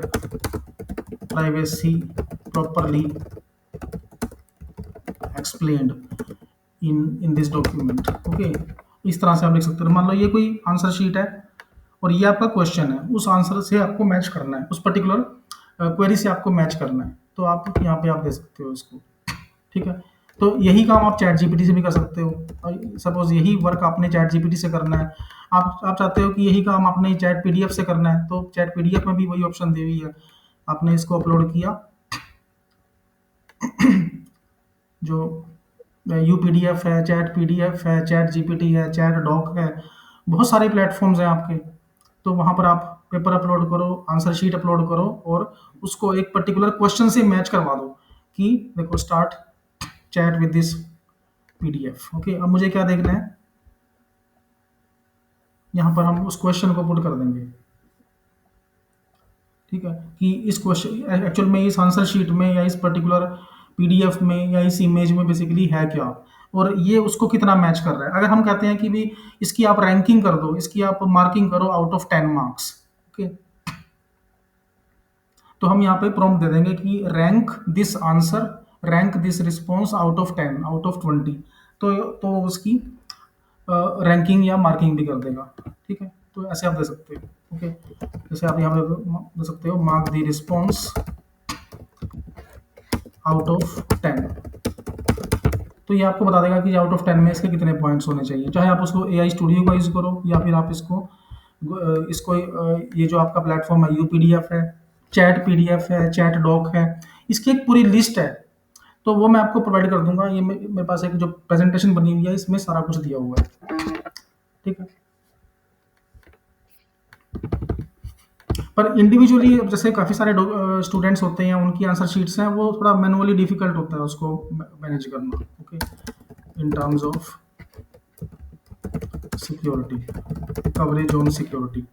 privacy properly explained in this document. Okay, इस तरह से आप लिख सकते हो। मान लो ये कोई आंसर शीट है और ये आपका क्वेश्चन है, उस आंसर से आपको मैच करना है, उस पर्टिकुलर क्वेरी से आपको मैच करना है, तो आप यहाँ पे आप दे सकते हो इसको। ठीक है, तो यही काम आप चैट जीपीटी से भी कर सकते हो। सपोज यही वर्क आपने चैट जीपीटी से करना है, आप चाहते हो कि यही काम आपने चैट पीडीएफ से करना है, तो चैट पीडीएफ में भी वही ऑप्शन दी हुई है। आपने इसको अपलोड किया, जो यूपीडीएफ है, चैट पीडीएफ है, चैट जीपीटी है, चैट डॉक है, बहुत सारे प्लेटफॉर्म्स हैं आपके। तो वहाँ पर आप पेपर अपलोड करो, आंसर शीट अपलोड करो और उसको एक पर्टिकुलर क्वेश्चन से मैच करवा दो कि देखो start chat with this PDF. Okay, अब मुझे क्या देखना है, यहाँ पर हम उस क्वेश्चन को पुट कर देंगे। ठीक है, कि इस क्वेश्चन एक्चुअल में इस आंसर शीट में या इस पर्टिकुलर पीडीएफ में या इस इमेज में बेसिकली है क्या, और ये उसको कितना मैच कर रहा है। अगर हम कहते हैं कि भी इसकी आप रैंकिंग कर दो, इसकी आप मार्किंग करो आउट ऑफ 10 मार्क्स। ओके, तो हम यहाँ पे प्रॉम्प्ट दे देंगे कि rank this answer, rank this response out of 10, out of 20। तो उसकी रैंकिंग या मार्किंग भी कर देगा। ठीक है, तो ऐसे आप दे सकते हो। ओके, जैसे आप यहाँ पे दे सकते हो mark the response out of 10, तो ये आपको बता देगा कि आउट ऑफ 10 में इसके कितने पॉइंट्स होने चाहिए। चाहे आप उसको एआई स्टूडियो का यूज़ करो या फिर आप इसको ये जो आपका प्लेटफॉर्म है यूपीडीएफ है, चैट पीडीएफ है, चैट डॉक है, इसकी एक पूरी लिस्ट है, तो वो मैं आपको प्रोवाइड कर दूंगा। ये मेरे पास एक जो प्रेजेंटेशन बनी हुई है, इसमें सारा कुछ दिया हुआ है। ठीक है, पर इंडिविजुअली जैसे काफ़ी सारे स्टूडेंट्स होते हैं, उनकी आंसर शीट्स हैं, वो थोड़ा मैनुअली डिफिकल्ट होता है उसको मैनेज करना। Okay, in terms of security, coverage on security.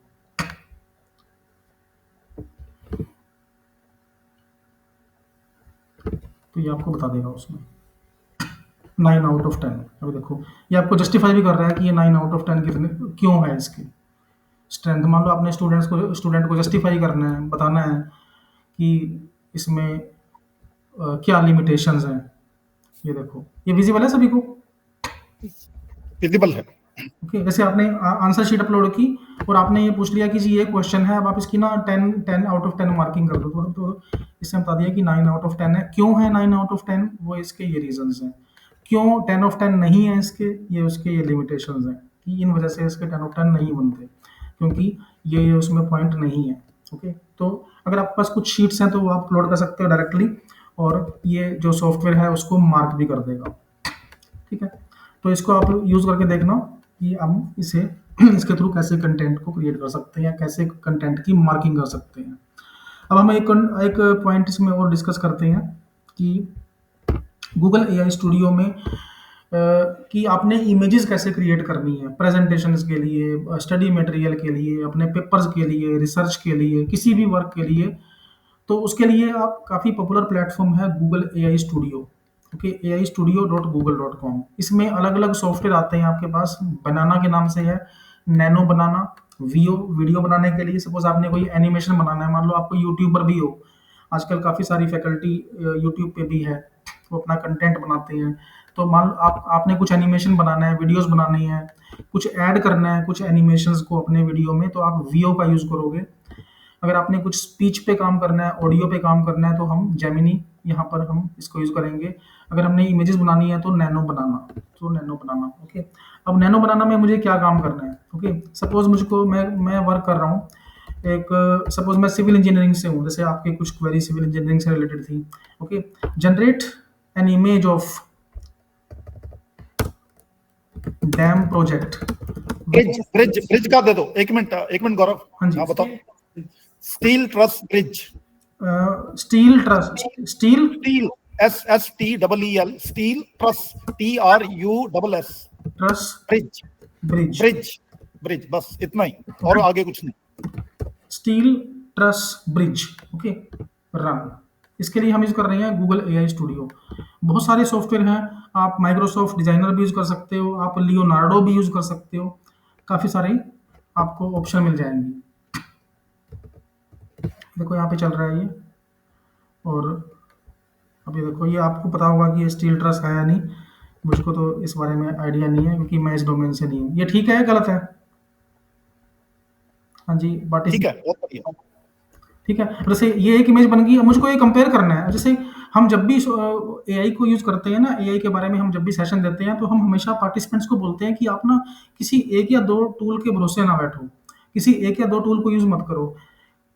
तो ये आपको बता देगा उसमें 9 आउट ऑफ 10। अब देखो ये आपको जस्टिफाई भी कर रहा है कि ये 9 आउट ऑफ 10 कितने क्यों है इसकी स्ट्रेंथ। मान लो आपने स्टूडेंट को जस्टिफाई करना है, बताना है कि इसमें क्या लिमिटेशंस हैं। ये देखो, ये विजिबल है सभी को। विजिबल है। ओके, जैसे आपने आंसर शीट अपलोड की और आपने ये पूछ लिया कि जी ये क्वेश्चन है, अब आप इसकी ना 10 आउट ऑफ 10 मार्किंग कर दो, तो इसने बता दिया कि 9 आउट ऑफ 10 है। क्यों है 9 आउट ऑफ 10? वो इसके ये रीजंस हैं। क्यों 10 ऑफ 10 नहीं है इसके, ये उसके ये लिमिटेशंस हैं कि इन वजह से इसके 10 ऑफ 10 नहीं बनते, क्योंकि ये उसमें पॉइंट नहीं है। ओके, तो अगर आपके पास कुछ शीट्स हैं तो वो आप अपलोड कर सकते हो डायरेक्टली, और ये जो सॉफ्टवेयर है उसको मार्क भी कर देगा। ठीक है, तो इसको आप यूज़ करके देखना कि हम इसे इसके थ्रू कैसे कंटेंट को क्रिएट कर सकते हैं या कैसे कंटेंट की मार्किंग कर सकते हैं। अब हम एक पॉइंट इसमें और डिस्कस करते हैं कि गूगल एआई स्टूडियो में कि आपने इमेजेस कैसे क्रिएट करनी है प्रेजेंटेशंस के लिए, स्टडी मटेरियल के लिए, अपने पेपर्स के लिए, रिसर्च के लिए, किसी भी वर्क के लिए। तो उसके लिए आप काफ़ी पॉपुलर प्लेटफॉर्म है Google AI studio. Okay, ai.studio.google.com। इसमें अलग अलग सॉफ्टवेयर आते हैं आपके पास। बनाना के नाम से है, नैनो बनाना, वीडियो बनाने के लिए। सपोज आपने कोई एनिमेशन बनाना है, मान लो आपको यूट्यूबर भी हो, आजकल काफ़ी सारी फैकल्टी यूट्यूब पे भी है, वो अपना कंटेंट बनाते हैं। तो मान लो आपने कुछ एनिमेशन बनाना है, वीडियोस बनानी है, कुछ ऐड करना है कुछ एनिमेशंस को अपने वीडियो में, तो आप वीओ का यूज़ करोगे। अगर आपने कुछ स्पीच पे काम करना है, ऑडियो पे काम करना है, तो हम जेमिनी यहाँ पर हम इसको यूज़ करेंगे। अगर हमने इमेजेस बनानी है तो नैनो बनाना। ओके, अब नैनो बनाना में मुझे क्या काम करना है? ओके, सपोज मुझको मैं वर्क कर रहा हूँ, एक सपोज मैं सिविल इंजीनियरिंग से हूँ, जैसे आपकी कुछ क्वेरी सिविल इंजीनियरिंग से रिलेटेड थी। Okay, generate an image of dam project. Bridge का दे दो, एक मिनट गौरव। हाँ जी, बताओ। Steel truss bridge. Steel SSTEEL, steel truss, TRUSS, truss bridge, बस इतना ही, और आगे कुछ नहीं। Steel truss bridge. Okay, run. इसके लिए हम यूज कर रहे हैं गूगल एआई स्टूडियो। बहुत सारे सॉफ्टवेयर हैं, आप माइक्रोसॉफ्ट डिजाइनर भी यूज कर सकते हो, आप लियोनार्डो भी यूज कर सकते हो, काफी सारे आपको ऑप्शन मिल जाएंगे। देखो यहाँ पे चल रहा है ये, और अभी देखो ये आपको पता होगा कि ये स्टील ट्रस है या नहीं। मुझको तो इस बारे में आइडिया नहीं है, क्योंकि मैं इस डोमेन से नहीं हूँ। ये ठीक है, गलत है? हाँ जी, बाटी ठीक है, बहुत बढ़िया। ठीक है, जैसे ये एक इमेज बन गई, अब मुझको ये कंपेयर करना है। जैसे हम जब भी एआई को यूज करते हैं ना, एआई के बारे में हम जब भी सेशन देते हैं, तो हम हमेशा पार्टिसिपेंट्स को बोलते हैं कि आप ना किसी एक या दो टूल के भरोसे ना बैठो, किसी एक या दो टूल को यूज मत करो।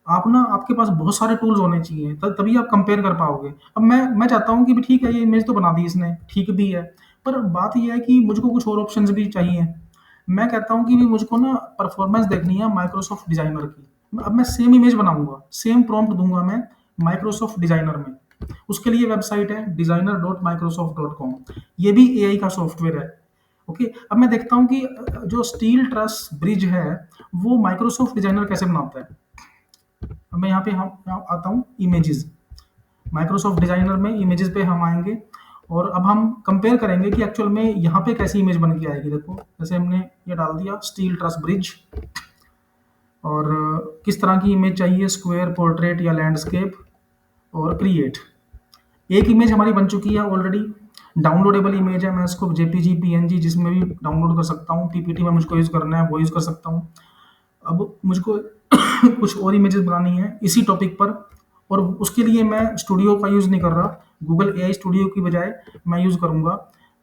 आप ना, आपके पास बहुत सारे टूल्स होने चाहिए, तभी आप कंपेयर कर पाओगे। अब मैं चाहता हूँ कि भी ठीक है, ये इमेज तो बना दी इसने, ठीक भी है, पर बात ये है कि मुझको कुछ और ऑप्शंस भी चाहिए। मैं कहता हूँ कि भी मुझको ना परफॉर्मेंस देखनी है माइक्रोसॉफ्ट डिजाइनर की। अब मैं सेम इमेज बनाऊंगा, सेम प्रॉम्प्ट दूंगा मैं माइक्रोसॉफ्ट डिजाइनर में। उसके लिए वेबसाइट है designer.microsoft.com। ये भी एआई का सॉफ्टवेयर है। ओके, अब मैं देखता हूँ कि जो स्टील ट्रस ब्रिज है वो माइक्रोसॉफ्ट डिजाइनर कैसे बनाता है। अब मैं यहाँ पे यहाँ आता हूँ इमेजेस, माइक्रोसॉफ्ट डिजाइनर में इमेजेस पे हम आएंगे, और अब हम कंपेयर करेंगे कि एक्चुअल में यहाँ पे कैसी इमेज बन के आएगी। देखो, जैसे हमने ये डाल दिया स्टील ट्रस ब्रिज, और किस तरह की इमेज चाहिए, स्क्वायर, पोर्ट्रेट या लैंडस्केप, और क्रिएट। एक इमेज हमारी बन चुकी है ऑलरेडी, डाउनलोडेबल इमेज है। मैं इसको जेपीजी, पीएनजी जिसमें भी डाउनलोड कर सकता हूँ। पीपीटी में मुझको यूज़ करना है वो यूज़ कर सकता हूँ। अब मुझको कुछ और इमेजेस बनानी है इसी टॉपिक पर, और उसके लिए मैं स्टूडियो का यूज़ नहीं कर रहा, गूगल एआई स्टूडियो की बजाय मैं यूज़ करूँगा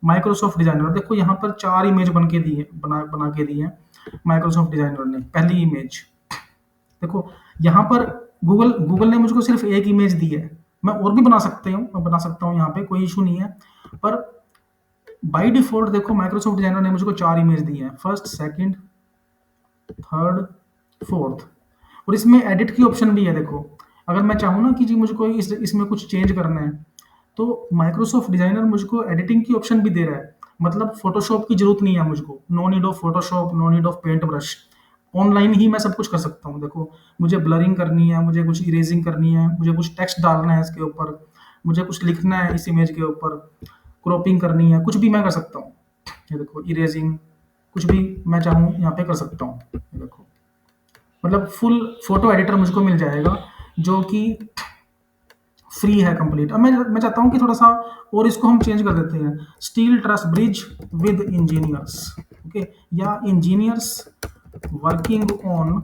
माइक्रोसॉफ्ट डिजाइनर। देखो यहाँ पर 4 इमेज बन के दी है, बना के दी है माइक्रोसॉफ्ट डिजाइनर ने। पहली इमेज देखो, यहाँ पर गूगल ने मुझको सिर्फ एक इमेज दी है, मैं और भी बना सकता हूँ यहाँ पे, कोई इशू नहीं है। पर बाय डिफॉल्ट देखो माइक्रोसॉफ्ट डिजाइनर ने मुझको 4 इमेज दी है, फर्स्ट, सेकंड, थर्ड, फोर्थ, और इसमें एडिट की ऑप्शन भी है। देखो, अगर मैं चाहूँ ना कि जी मुझको इसमें कुछ चेंज करना है, तो माइक्रोसॉफ्ट डिजाइनर मुझको एडिटिंग की ऑप्शन भी दे रहा है। मतलब फोटोशॉप की जरूरत नहीं है मुझको, no need of Photoshop, no need of paint brush, online ही मैं सब कुछ कर सकता हूँ। देखो, मुझे ब्लरिंग करनी है, मुझे कुछ इरेजिंग करनी है, मुझे कुछ टेक्स्ट डालना है इसके ऊपर, मुझे कुछ लिखना है इस इमेज के ऊपर, क्रॉपिंग करनी है, कुछ भी मैं कर सकता हूँ। ये देखो, इरेजिंग, कुछ भी मैं चाहूँ यहाँ पे कर सकता हूँ। ये देखो, मतलब फुल फोटो एडिटर मुझको मिल जाएगा, जो कि फ्री है कंप्लीट। अब मैं चाहता हूँ कि थोड़ा सा और इसको हम चेंज कर देते हैं, steel truss bridge with engineers, okay, या engineers working on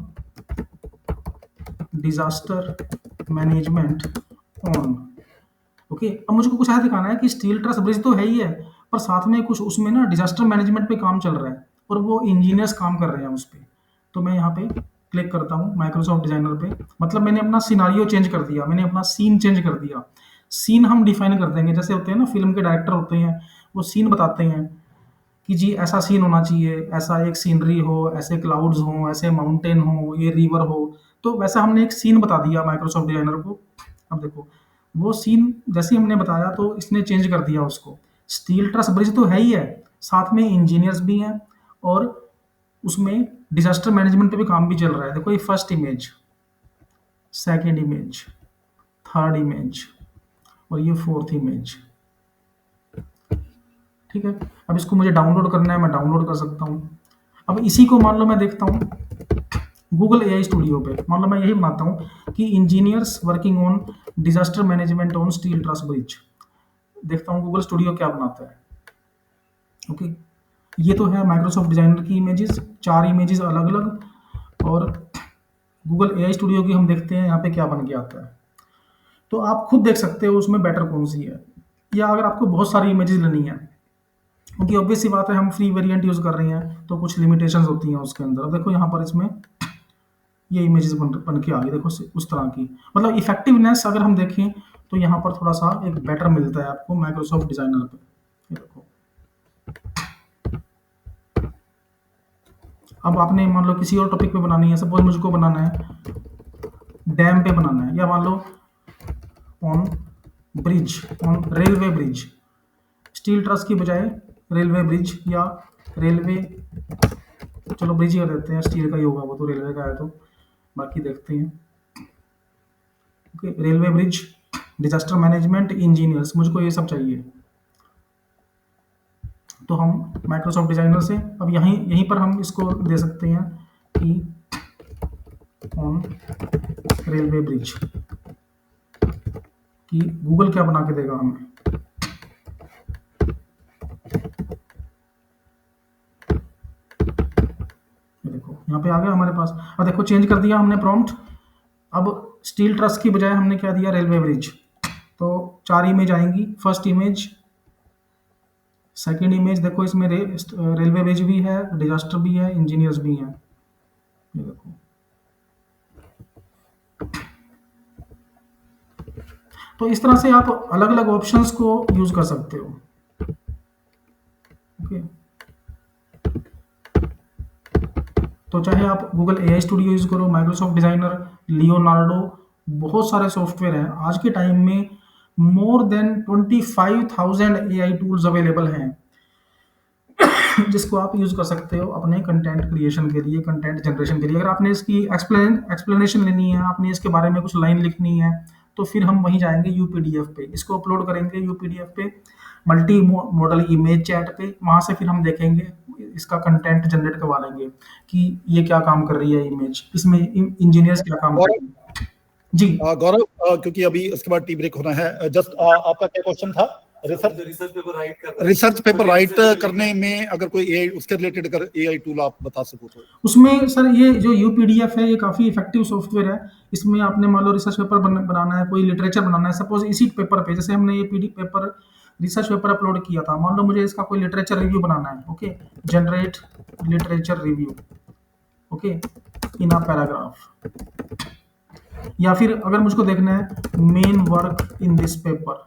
disaster management on, okay. अब मुझको कुछ ऐसा दिखाना है कि स्टील ट्रस ब्रिज तो है ही है, पर साथ में कुछ उसमें ना डिजास्टर मैनेजमेंट पे काम चल रहा है और वो इंजीनियर्स काम कर रहे हैं उस पे। तो मैं यहाँ पे क्लिक करता हूँ माइक्रोसॉफ्ट डिजाइनर पे, मतलब मैंने अपना सिनारियो चेंज कर दिया, मैंने अपना सीन चेंज कर दिया। सीन हम डिफाइन कर देंगे, जैसे होते हैं ना फिल्म के डायरेक्टर होते हैं, वो सीन बताते हैं कि जी ऐसा सीन होना चाहिए, ऐसा एक सीनरी हो, ऐसे क्लाउड्स हो, ऐसे माउंटेन हो, ये रिवर हो। तो वैसा हमने एक सीन बता दिया माइक्रोसॉफ्ट डिजाइनर को। अब देखो वो सीन जैसे ही हमने बताया तो इसने चेंज कर दिया उसको। स्टील ट्रस ब्रिज तो है ही है, साथ में इंजीनियर्स भी हैं और उसमें डिजास्टर मैनेजमेंट पे भी काम भी चल रहा है। देखो ये first image, second image, third image और ये फोर्थ इमेज, ठीक है। अब इसको मुझे डाउनलोड करना है, मैं डाउनलोड कर सकता हूँ। अब इसी को मान लो मैं देखता हूँ गूगल एआई स्टूडियो पे, मान लो मैं यही बनाता हूँ कि engineers working on disaster management on steel truss bridge. देखता हूँ गूगल स्टूडियो क्या बनाता है, ओके। ये तो है माइक्रोसॉफ्ट डिजाइनर की इमेजेस, 4 इमेजेस अलग अलग, और गूगल एआई स्टूडियो की हम देखते हैं यहाँ पे क्या बन के आता है। तो आप खुद देख सकते हो उसमें बेटर कौन सी है, या अगर आपको बहुत सारी इमेजेस लेनी है, क्योंकि ऑब्वियस सी बात है हम फ्री वेरिएंट यूज़ कर रहे हैं तो कुछ लिमिटेशंस होती हैं उसके अंदर। अब देखो यहाँ पर इसमें ये इमेजेस बन के आ गई, देखो उस तरह की, मतलब इफेक्टिवनेस अगर हम देखें तो यहाँ पर थोड़ा सा एक बेटर मिलता है आपको माइक्रोसॉफ्ट डिजाइनर पे। ये देखो अब आपने मान लो किसी और टॉपिक पे बनानी है, सपोज मुझको बनाना है डैम पे बनाना है, या मान लो on bridge, on railway bridge, steel truss की बजाय रेलवे ब्रिज, या रेलवे, चलो ब्रिज ही कर देते हैं, स्टील का ही होगा वो तो, रेलवे का है तो बाकी देखते हैं, okay. Railway bridge, disaster management, engineers, मुझको ये सब चाहिए। तो हम माइक्रोसॉफ्ट डिजाइनर से अब यहीं पर हम इसको दे सकते हैं कि ऑन रेलवे ब्रिज, कि गूगल क्या बना के देगा हमें। ये देखो यहाँ पे आ गया हमारे पास। अब देखो चेंज कर दिया हमने प्रॉम्प्ट, अब स्टील ट्रस की बजाय हमने क्या दिया, रेलवे ब्रिज। तो 4 इमेज आएंगी, फर्स्ट इमेज, सेकेंड इमेज, देखो इसमें रेलवे ब्रिज भी है, डिजास्टर भी है, इंजीनियर्स भी हैं। ये देखो तो इस तरह से आप अलग अलग ऑप्शंस को यूज कर सकते हो, ओके। तो चाहे आप गूगल एआई स्टूडियो यूज करो, माइक्रोसॉफ्ट डिजाइनर, लियोनार्डो, बहुत सारे सॉफ्टवेयर हैं आज के टाइम में। More than 25,000 AI tools available हैं जिसको आप यूज कर सकते हो अपने कंटेंट क्रिएशन के लिए, कंटेंट जनरेशन के लिए। अगर आपने इसकी एक्सप्लेनेशन लेनी है, आपने इसके बारे में कुछ लाइन लिखनी है, तो फिर हम वहीं जाएंगे यूपीडीएफ पे, इसको अपलोड करेंगे यूपीडीएफ पे, मल्टी मॉडल इमेज चैट पे, वहां से फिर हम देखेंगे इसका कंटेंट जनरेट करवा लेंगे कि ये क्या काम कर रही है इमेज, इसमें इंजीनियर्स क्या काम कर रहे हैं। जी गौरव, क्योंकि अभी उसके बाद टी ब्रेक होना है, जस्ट आपका क्या क्वेश्चन था? रिसर्च पेपर राइट करने में अगर कोई एआई उसके रिलेटेड अगर एआई टूल आप बता सको तो। उसमें सर ये जो यूपीडीएफ है ये काफ़ी इफेक्टिव सॉफ्टवेयर है। इसमें आपने मान लो रिसर्च पेपर बनाना है, कोई लिटरेचर बनाना है, सपोज इसी पेपर पे, जैसे हमने ये PD paper research paper upload किया था, मान लो मुझे इसका कोई लिटरेचर रिव्यू बनाना है, okay, generate literature review, okay, in a paragraph, या फिर अगर मुझको देखना है main work in this paper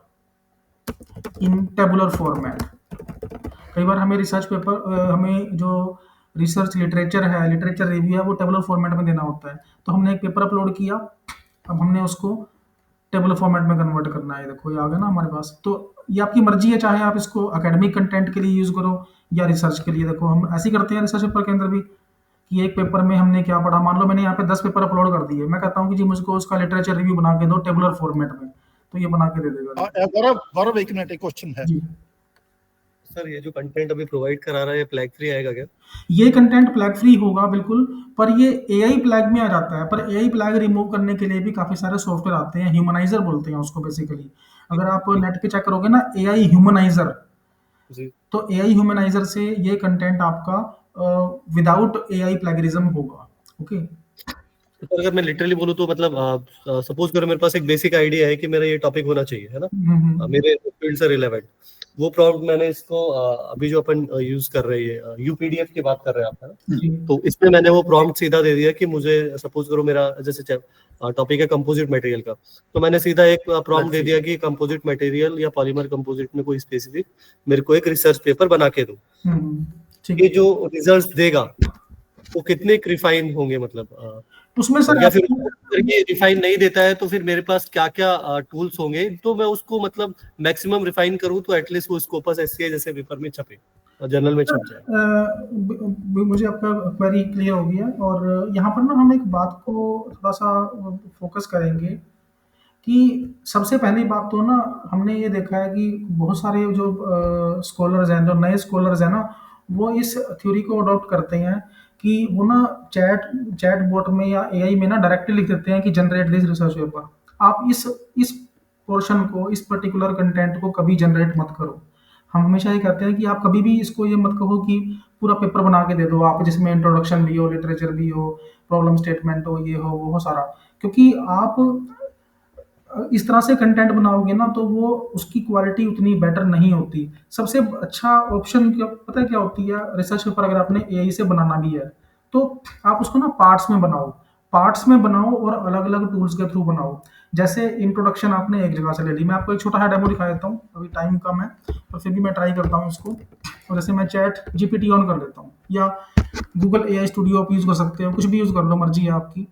in tabular format. कई बार हमें रिसर्च पेपर, हमें जो रिसर्च लिटरेचर है, लिटरेचर रिव्यू है, वो टेबुलर फॉर्मेट में देना होता है। तो हमने एक पेपर अपलोड किया, अब हमने उसको टेबुलर फॉर्मेट में कन्वर्ट करना है। देखो ये आ गया ना हमारे पास। तो ये आपकी मर्जी है, चाहे आप इसको एकेडमिक कंटेंट के लिए यूज करो या रिसर्च के लिए। देखो हम ऐसे ही करते हैं रिसर्च पेपर के अंदर भी, कि एक पेपर में हमने क्या पढ़ा, मान लो मैंने यहाँ पे 10 पेपर अपलोड कर दिए, मैं कहता हूँ कि जी मुझको उसका लिटरेचर रिव्यू बना के दो टेबुलर फॉर्मेट में, तो ये बना के दे देगा। गौरव एक मिनट, एक क्वेश्चन है जी सर ये जो कंटेंट अभी प्रोवाइड करा रहा है, ये फ्लैग फ्री आएगा क्या? ये कंटेंट फ्लैग फ्री होगा बिल्कुल, पर ये एआई फ्लैग में आ जाता है। पर एआई फ्लैग रिमूव करने के लिए भी काफ़ी सारे सॉफ्टवेयर आते हैं, ह्यूमनाइजर बोलते हैं उसको बेसिकली। अगर आप नेट पे चेक करोगे ना एआई ह्यूमनाइजर, जी। तो एआई ह्यूमनाइजर से ये कंटेंट आपका विदाउट एआई प्लेगरिज्म होगा। ओके। तो अगर मैं लिटरली बोलूँ तो मतलब सपोज करो मेरे पास एक बेसिक आइडिया है कि मेरा ये टॉपिक होना चाहिए, है ना, मेरे फील्ड से रिलेवेंट। वो प्रॉम्प्ट मैंने इसको अभी जो अपन यूज कर रहे हैं, यूपीडीएफ की बात कर रहे हैं आप, है ना, जी। तो इसमें मैंने वो प्रॉम्प्ट सीधा दे दिया कि मुझे सपोज करो मेरा जैसे टॉपिक है कंपोजिट मटेरियल का, तो मैंने सीधा एक प्रॉम्प्ट दे दिया कि कंपोजिट मटेरियल या पॉलीमर कंपोजिट में कोई स्पेसिफिक मेरे को एक रिसर्च पेपर बना के दो। ठीक ये है। जो रिजल्ट्स देगा वो कितने रिफाइन होंगे, मतलब उसमें सर या फिर अगर ये रिफाइन नहीं देता है तो फिर मेरे पास क्या क्या टूल्स होंगे तो मैं उसको मतलब मैक्सिमम रिफाइन करूं तो एटलीस्ट वो स्कोपस एससीए जैसे पेपर में छपे, जर्नल में छप जाए। मुझे आपका क्वेरी क्लियर हो गया। और यहाँ पर ना हम एक बात को थोड़ा सा फोकस करेंगे कि सबसे पहली बात तो ना हमने ये देखा है कि बहुत सारे जो स्कॉलर्स हैं, जो नए स्कॉलर्स हैं ना, वो इस थ्योरी को अडॉप्ट करते हैं कि वो ना चैट बोट में या एआई में ना डायरेक्टली लिख देते हैं कि जनरेट दिस रिसर्च पेपर। आप इस पोर्शन को, इस पर्टिकुलर कंटेंट को कभी जनरेट मत करो। हम हमेशा ये कहते हैं कि आप कभी भी इसको ये मत कहो कि पूरा पेपर बना के दे दो आप, जिसमें इंट्रोडक्शन भी हो, लिटरेचर भी हो, प्रॉब्लम स्टेटमेंट हो, ये हो वो हो सारा। क्योंकि आप इस तरह से कंटेंट बनाओगे ना तो वो उसकी क्वालिटी उतनी बेटर नहीं होती। सबसे अच्छा ऑप्शन क्या पता है क्या होती है? रिसर्च पेपर अगर आपने एआई से बनाना भी है तो आप उसको ना पार्ट्स में बनाओ, पार्ट्स में बनाओ और अलग अलग टूल्स के थ्रू बनाओ। जैसे इंट्रोडक्शन आपने एक जगह से ले ली, मैं आपको एक छोटा सा डेमो दिखा देता हूँ, अभी टाइम कम है तो फिर भी मैं ट्राई करता हूँ इसको। और जैसे मैं चैट जीपीटी ऑन कर लेता हूँ या गूगल एआई स्टूडियो आप यूज़ कर सकते हो, कुछ भी यूज़ कर लो, मर्जी है आपकी।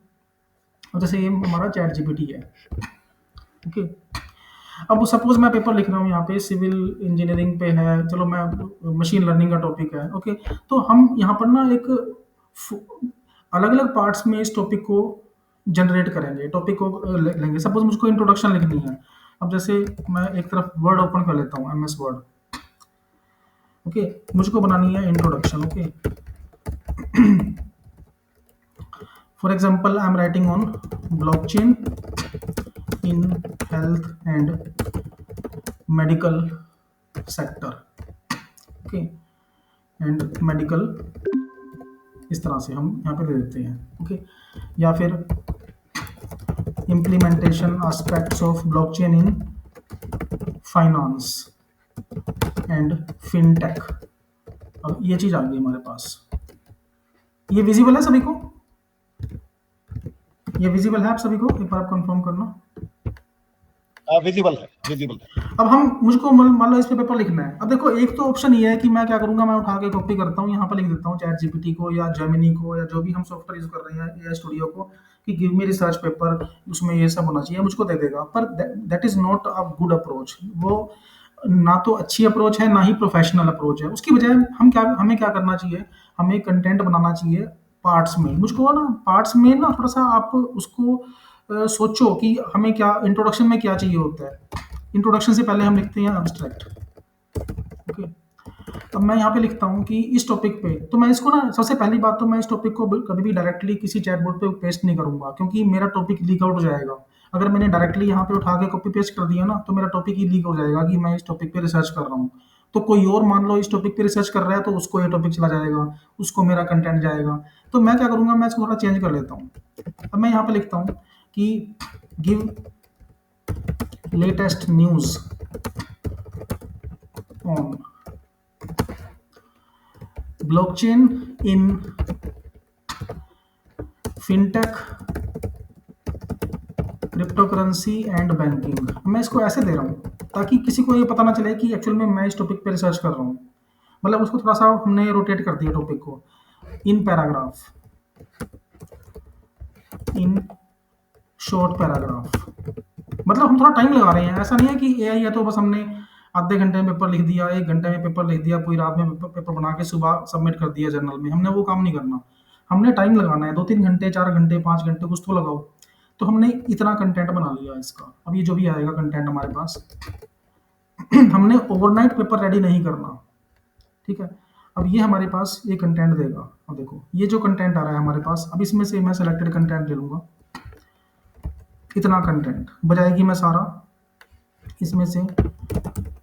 और जैसे ये हमारा चैट जीपीटी है। ओके। अब सपोज मैं पेपर लिख रहा हूँ यहाँ पे, सिविल इंजीनियरिंग पे है, चलो मैं मशीन लर्निंग का टॉपिक है। ओके। तो हम यहाँ पर ना एक अलग अलग पार्ट्स में इस टॉपिक को जनरेट करेंगे, टॉपिक को लेंगे। सपोज मुझको इंट्रोडक्शन लिखनी है। अब जैसे मैं एक तरफ वर्ड ओपन कर लेता हूँ, एमएस वर्ड। ओके। मुझको बनानी है introduction. Okay. For example I am writing on blockchain in health and medical sector। Okay. And medical, इस तरह से हम यहाँ पे दे देते हैं। ओके। या फिर implementation aspects of blockchain in finance and fintech. अब ये चीज़ आ गई हमारे पास। ये विजिबल है सभी को? ये विजिबल है आप सभी को? एक बार आप कंफर्म करना। विजिबल है, विजिबल है। अब हम मुझको मान लो इस पे पेपर लिखना है। अब देखो एक तो ऑप्शन ये है कि मैं क्या करूंगा, मैं उठा के कॉपी करता हूँ, यहाँ पर लिख देता हूँ चैट जीपीटी को या जेमिनी को या जो भी हम सॉफ्टवेयर यूज कर रहे हैं एआई स्टूडियो को कि गिव मी रिसर्च पेपर, उसमें ये सब होना चाहिए, मुझको दे देगा। पर that is not a good approach. वो ना तो अच्छी अप्रोच है ना ही प्रोफेशनल अप्रोच है। उसकी बजाय हमें क्या करना चाहिए, हमें कंटेंट बनाना चाहिए पार्ट्स में। मुझको ना पार्ट्स में ना थोड़ा सा आप उसको सोचो कि हमें क्या इंट्रोडक्शन में क्या चाहिए होता है। इंट्रोडक्शन से पहले हम लिखते हैं अब्स्ट्रैक्ट। ओके। अब मैं यहाँ पे लिखता हूँ कि इस टॉपिक पे, तो मैं इसको ना सबसे पहली बात तो मैं इस टॉपिक को कभी भी डायरेक्टली किसी चैटबॉट पे पेस्ट नहीं करूँगा, क्योंकि मेरा टॉपिक लीक आउट हो जाएगा। अगर मैंने डायरेक्टली यहाँ पे उठा के कॉपी पेस्ट कर दिया ना तो मेरा टॉपिक ही लीक हो जाएगा कि मैं इस टॉपिक पे रिसर्च कर रहा हूँ। तो कोई और मान लो इस टॉपिक पे रिसर्च कर रहा है तो उसको ये टॉपिक चला जाएगा, उसको मेरा कंटेंट जाएगा। तो मैं क्या करूँगा, मैं इसको थोड़ा चेंज कर लेता हूँ। अब मैं यहाँ पे लिखता हूँ कि give latest news on blockchain in fintech, cryptocurrency and banking. मैं इसको ऐसे दे रहा हूँ ताकि किसी को ये पता ना चले कि एक्चुअल में मैं इस टॉपिक पे रिसर्च कर रहा हूँ। मतलब उसको थोड़ा सा हमने रोटेट कर दिया टॉपिक को। In paragraph, in short paragraph, मतलब हम थोड़ा टाइम लगा रहे हैं। ऐसा नहीं है कि एआई है तो बस हमने आधे घंटे में पेपर लिख दिया, 1 घंटे में पेपर लिख दिया, पूरी रात में पेपर बना के सुबह सबमिट कर दिया जर्नल में। हमने वो काम नहीं करना, हमने टाइम लगाना है, 2-3 घंटे, 4 घंटे, 5 घंटे, कुछ तो लगाओ। तो हमने इतना कंटेंट बना लिया इसका। अब ये जो भी आएगा कंटेंट हमारे पास हमने ओवरनाइट पेपर रेडी नहीं करना। ठीक है। अब ये हमारे पास ये कंटेंट देगा। अब देखो ये जो कंटेंट आ रहा है हमारे पास, अब इसमें से मैं सेलेक्टेड कंटेंट ले लूँगा, इतना कंटेंट बजाएगी मैं सारा, इसमें से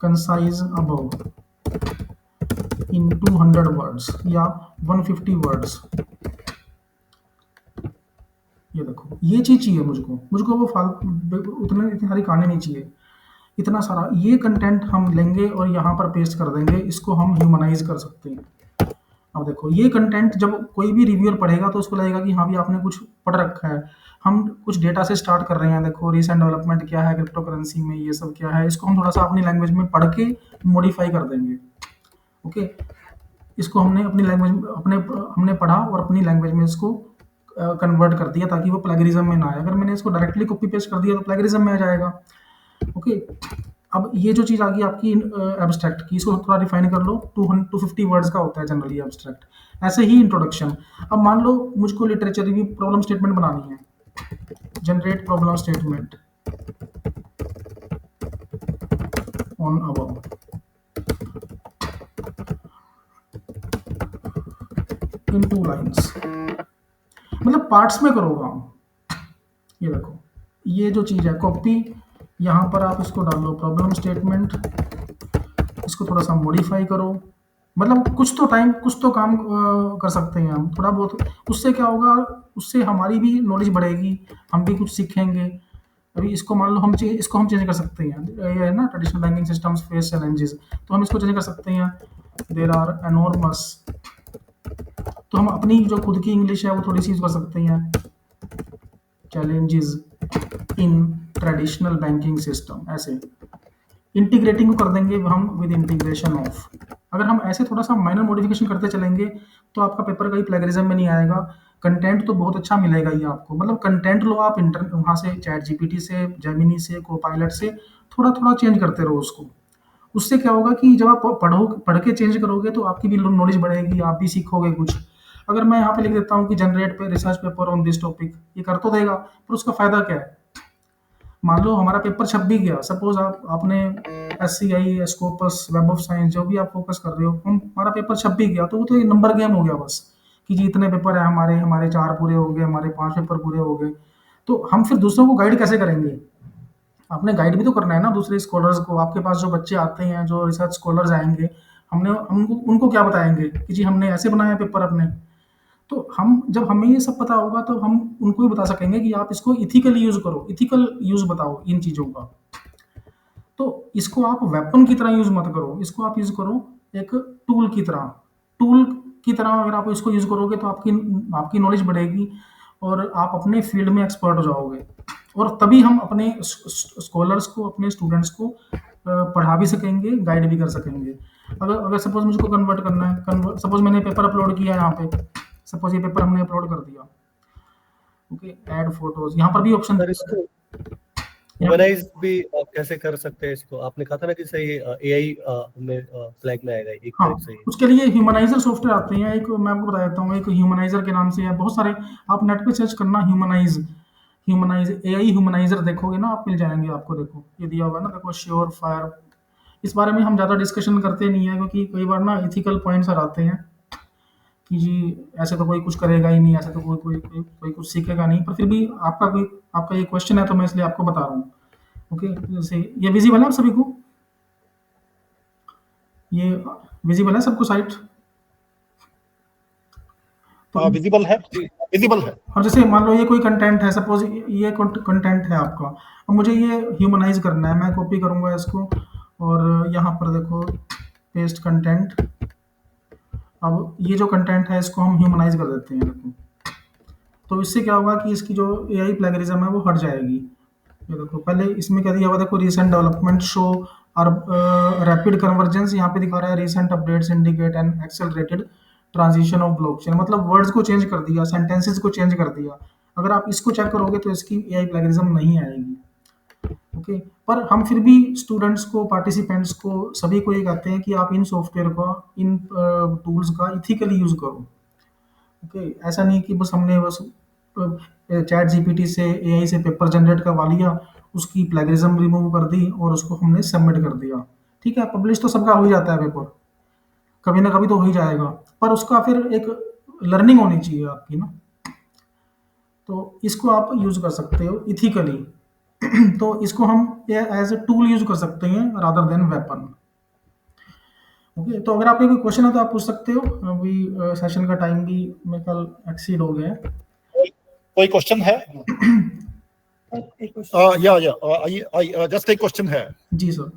कंसाइज अबव इन 200 वर्ड्स या 150 वर्ड्स। ये देखो ये चीज़ चाहिए मुझको वो उतने इतनी सारी कहानी नहीं चाहिए, इतना सारा ये कंटेंट हम लेंगे और यहाँ पर पेस्ट कर देंगे, इसको हम ह्यूमनाइज कर सकते हैं। अब देखो ये कंटेंट जब कोई भी रिव्यूअर पढ़ेगा तो उसको लगेगा कि हाँ भी आपने कुछ पढ़ रखा है। हम कुछ डेटा से स्टार्ट कर रहे हैं, देखो रिसेंट डेवलपमेंट क्या है क्रिप्टो करेंसी में, ये सब क्या है, इसको हम थोड़ा सा अपनी लैंग्वेज में पढ़ के मॉडिफाई कर देंगे। ओके, इसको हमने अपनी लैंग्वेज हमने पढ़ा और अपनी लैंग्वेज में इसको कन्वर्ट कर दिया ताकि वो प्लेगरिज्म में ना आए। अगर मैंने इसको डायरेक्टली कॉपी पेस्ट कर दिया तो प्लेगरिज्म में आ जाएगा। ओके, अब ये जो चीज़ आ गई आपकी एब्स्ट्रैक्ट की, इसको थोड़ा डिफाइन कर लो। 250 वर्ड्स का होता है जनरली एब्स्ट्रैक्ट। ऐसे ही इंट्रोडक्शन। अब मान लो मुझको लिटरेचर रिव्यू प्रॉब्लम स्टेटमेंट बनानी है, generate problem statement on above, in 2 lines, मतलब पार्ट्स में करो काम। ये देखो ये जो चीज़ है कॉपी, यहाँ पर आप इसको डाल लो प्रॉब्लम स्टेटमेंट, इसको थोड़ा सा मॉडिफाई करो, मतलब कुछ तो काम कर सकते हैं हम थोड़ा बहुत। उससे क्या होगा, उससे हमारी भी नॉलेज बढ़ेगी, हम भी कुछ सीखेंगे। अभी इसको मान लो इसको हम चेंज कर सकते हैं, ये है ना traditional banking systems face challenges, तो हम इसको चेंज कर सकते हैं देयर आर एनॉर्मस, तो हम अपनी जो खुद की इंग्लिश है वो थोड़ी सी यूज कर सकते हैं, challenges in traditional banking system. ऐसे इंटीग्रेटिंग को कर देंगे हम विद इंटीग्रेशन ऑफ। अगर हम ऐसे थोड़ा सा माइनर मॉडिफिकेशन करते चलेंगे तो आपका पेपर कहीं प्लेगरिज्म में नहीं आएगा। कंटेंट तो बहुत अच्छा मिलेगा ही आपको, मतलब कंटेंट लो आप वहाँ से चैट जीपीटी से, जेमिनी से, कोपायलट से थोड़ा थोड़ा चेंज करते रहो उसको। उससे क्या होगा कि जब आप पढ़ के चेंज करोगे तो आपकी भी नॉलेज बढ़ेगी, आप भी सीखोगे कुछ। अगर मैं यहाँ पे लिख देता हूँ कि जनरेट पे research paper on this topic, ये कर तो देगा पर उसका फायदा क्या है। मान लो हमारा पेपर छप भी गया, सपोज आपने SCI, Scopus, web of science जो भी आप फोकस कर रहे हो, हमारा पेपर छप भी गया तो वो तो एक नंबर गेम हो गया बस, कि जी इतने पेपर है हमारे 4 पूरे हो गए, हमारे 5 पेपर पूरे हो गए। तो हम फिर दूसरों को गाइड कैसे करेंगे, आपने गाइड भी तो करना है ना दूसरे स्कॉलर्स को। आपके पास जो बच्चे आते हैं, जो रिसर्च स्कॉलर्स आएंगे, हम उनको क्या बताएंगे कि जी हमने ऐसे बनाया पेपर अपने। तो जब हमें ये सब पता होगा तो हम उनको भी बता सकेंगे कि आप इसको इथिकली यूज करो, इथिकल यूज बताओ इन चीज़ों का। तो इसको आप वेपन की तरह यूज मत करो, इसको आप यूज करो एक टूल की तरह। टूल की तरह अगर आप इसको यूज करोगे तो आपकी नॉलेज बढ़ेगी और आप अपने फील्ड में एक्सपर्ट हो जाओगे, और तभी हम अपने स्कॉलर्स को, अपने स्टूडेंट्स को पढ़ा भी सकेंगे, गाइड भी कर सकेंगे। अगर सपोज मुझको कन्वर्ट करना है, सपोज मैंने पेपर अपलोड किया यहाँ पे, सपोज ये पेपर हमने अपलोड कर दिया। ओके, ऐड फोटोज, यहाँ पर भी ऑप्शन सर इसको ह्यूमनाइज भी कैसे कर सकते हैं इसको? आपने कहा था ना कि सही एआई में फ्लैग में आएगा एक हाँ, तरह से। उसके लिए ह्यूमनाइजर सॉफ्टवेयर आते हैं, एक मैं आपको बता देता हूँ, एक ह्यूमनाइजर के नाम से है, बहुत सारे आप नेट पे सर्च करना ह्यूमनाइज एआई ह्यूमनाइजर देखोगे ना आप, मिल जाएंगे आपको। देखो ये दिया हुआ है ना, देखो श्योर फायर। इस बारे में हम ज़्यादा डिस्कशन करते नहीं है क्योंकि कई बार ना इथिकल पॉइंट्स आते हैं कि जी ऐसे तो कोई कुछ करेगा ही नहीं, ऐसे तो कोई कुछ सीखेगा नहीं, पर फिर भी आपका ये क्वेश्चन है तो मैं इसलिए आपको बता रहा हूँ। ओके, जैसे ये विजिबल है आप सभी को, ये विजिबल है सबको साइट? तो विजिबल है, विजिबल है। और जैसे मान लो ये कोई कंटेंट है, सपोज ये कंटेंट है आपका, अब मुझे ये ह्यूमनाइज करना है, मैं कॉपी करूंगा इसको और यहाँ पर देखो पेस्ट कंटेंट। अब ये जो कंटेंट है इसको हम ह्यूमनाइज कर देते हैं, देखो। तो इससे क्या होगा कि इसकी जो एआई प्लेगरिज्म है वो हट जाएगी। ये देखो पहले इसमें क्या दिया हुआ, देखो रीसेंट डेवलपमेंट शो और रैपिड कन्वर्जेंस, यहाँ पे दिखा रहा है recent updates indicate and accelerated transition of blockchain, मतलब वर्ड्स को चेंज कर दिया, सेंटेंसेस को चेंज कर दिया। अगर आप इसको चेक करोगे तो इसकी एआई प्लेगरिज्म नहीं आएगी। ओके, पर हम फिर भी स्टूडेंट्स को, पार्टिसिपेंट्स को, सभी को ये कहते हैं कि आप इन सॉफ्टवेयर का, इन टूल्स का इथिकली यूज करो। ओके, ऐसा नहीं कि बस हमने बस चैट जीपीटी से, एआई से पेपर जनरेट करवा लिया, उसकी प्लेगरिज्म रिमूव कर दी और उसको हमने सबमिट कर दिया। ठीक है, पब्लिश तो सबका हो ही जाता है पेपर, कभी ना कभी तो हो ही जाएगा, पर उसका फिर एक लर्निंग होनी चाहिए आपकी ना, तो इसको आप यूज कर सकते हो इथिकली। तो इसको हम एज ए टूल यूज कर सकते हैं रादर देन वेपन। ओके, तो अगर आपके कोई क्वेश्चन है तो आप पूछ सकते हो। अभी सेशन का टाइम भी मेरे ख्याल एक्सीड हो गया है। कोई क्वेश्चन है? या जस्ट एक क्वेश्चन है। जी सर।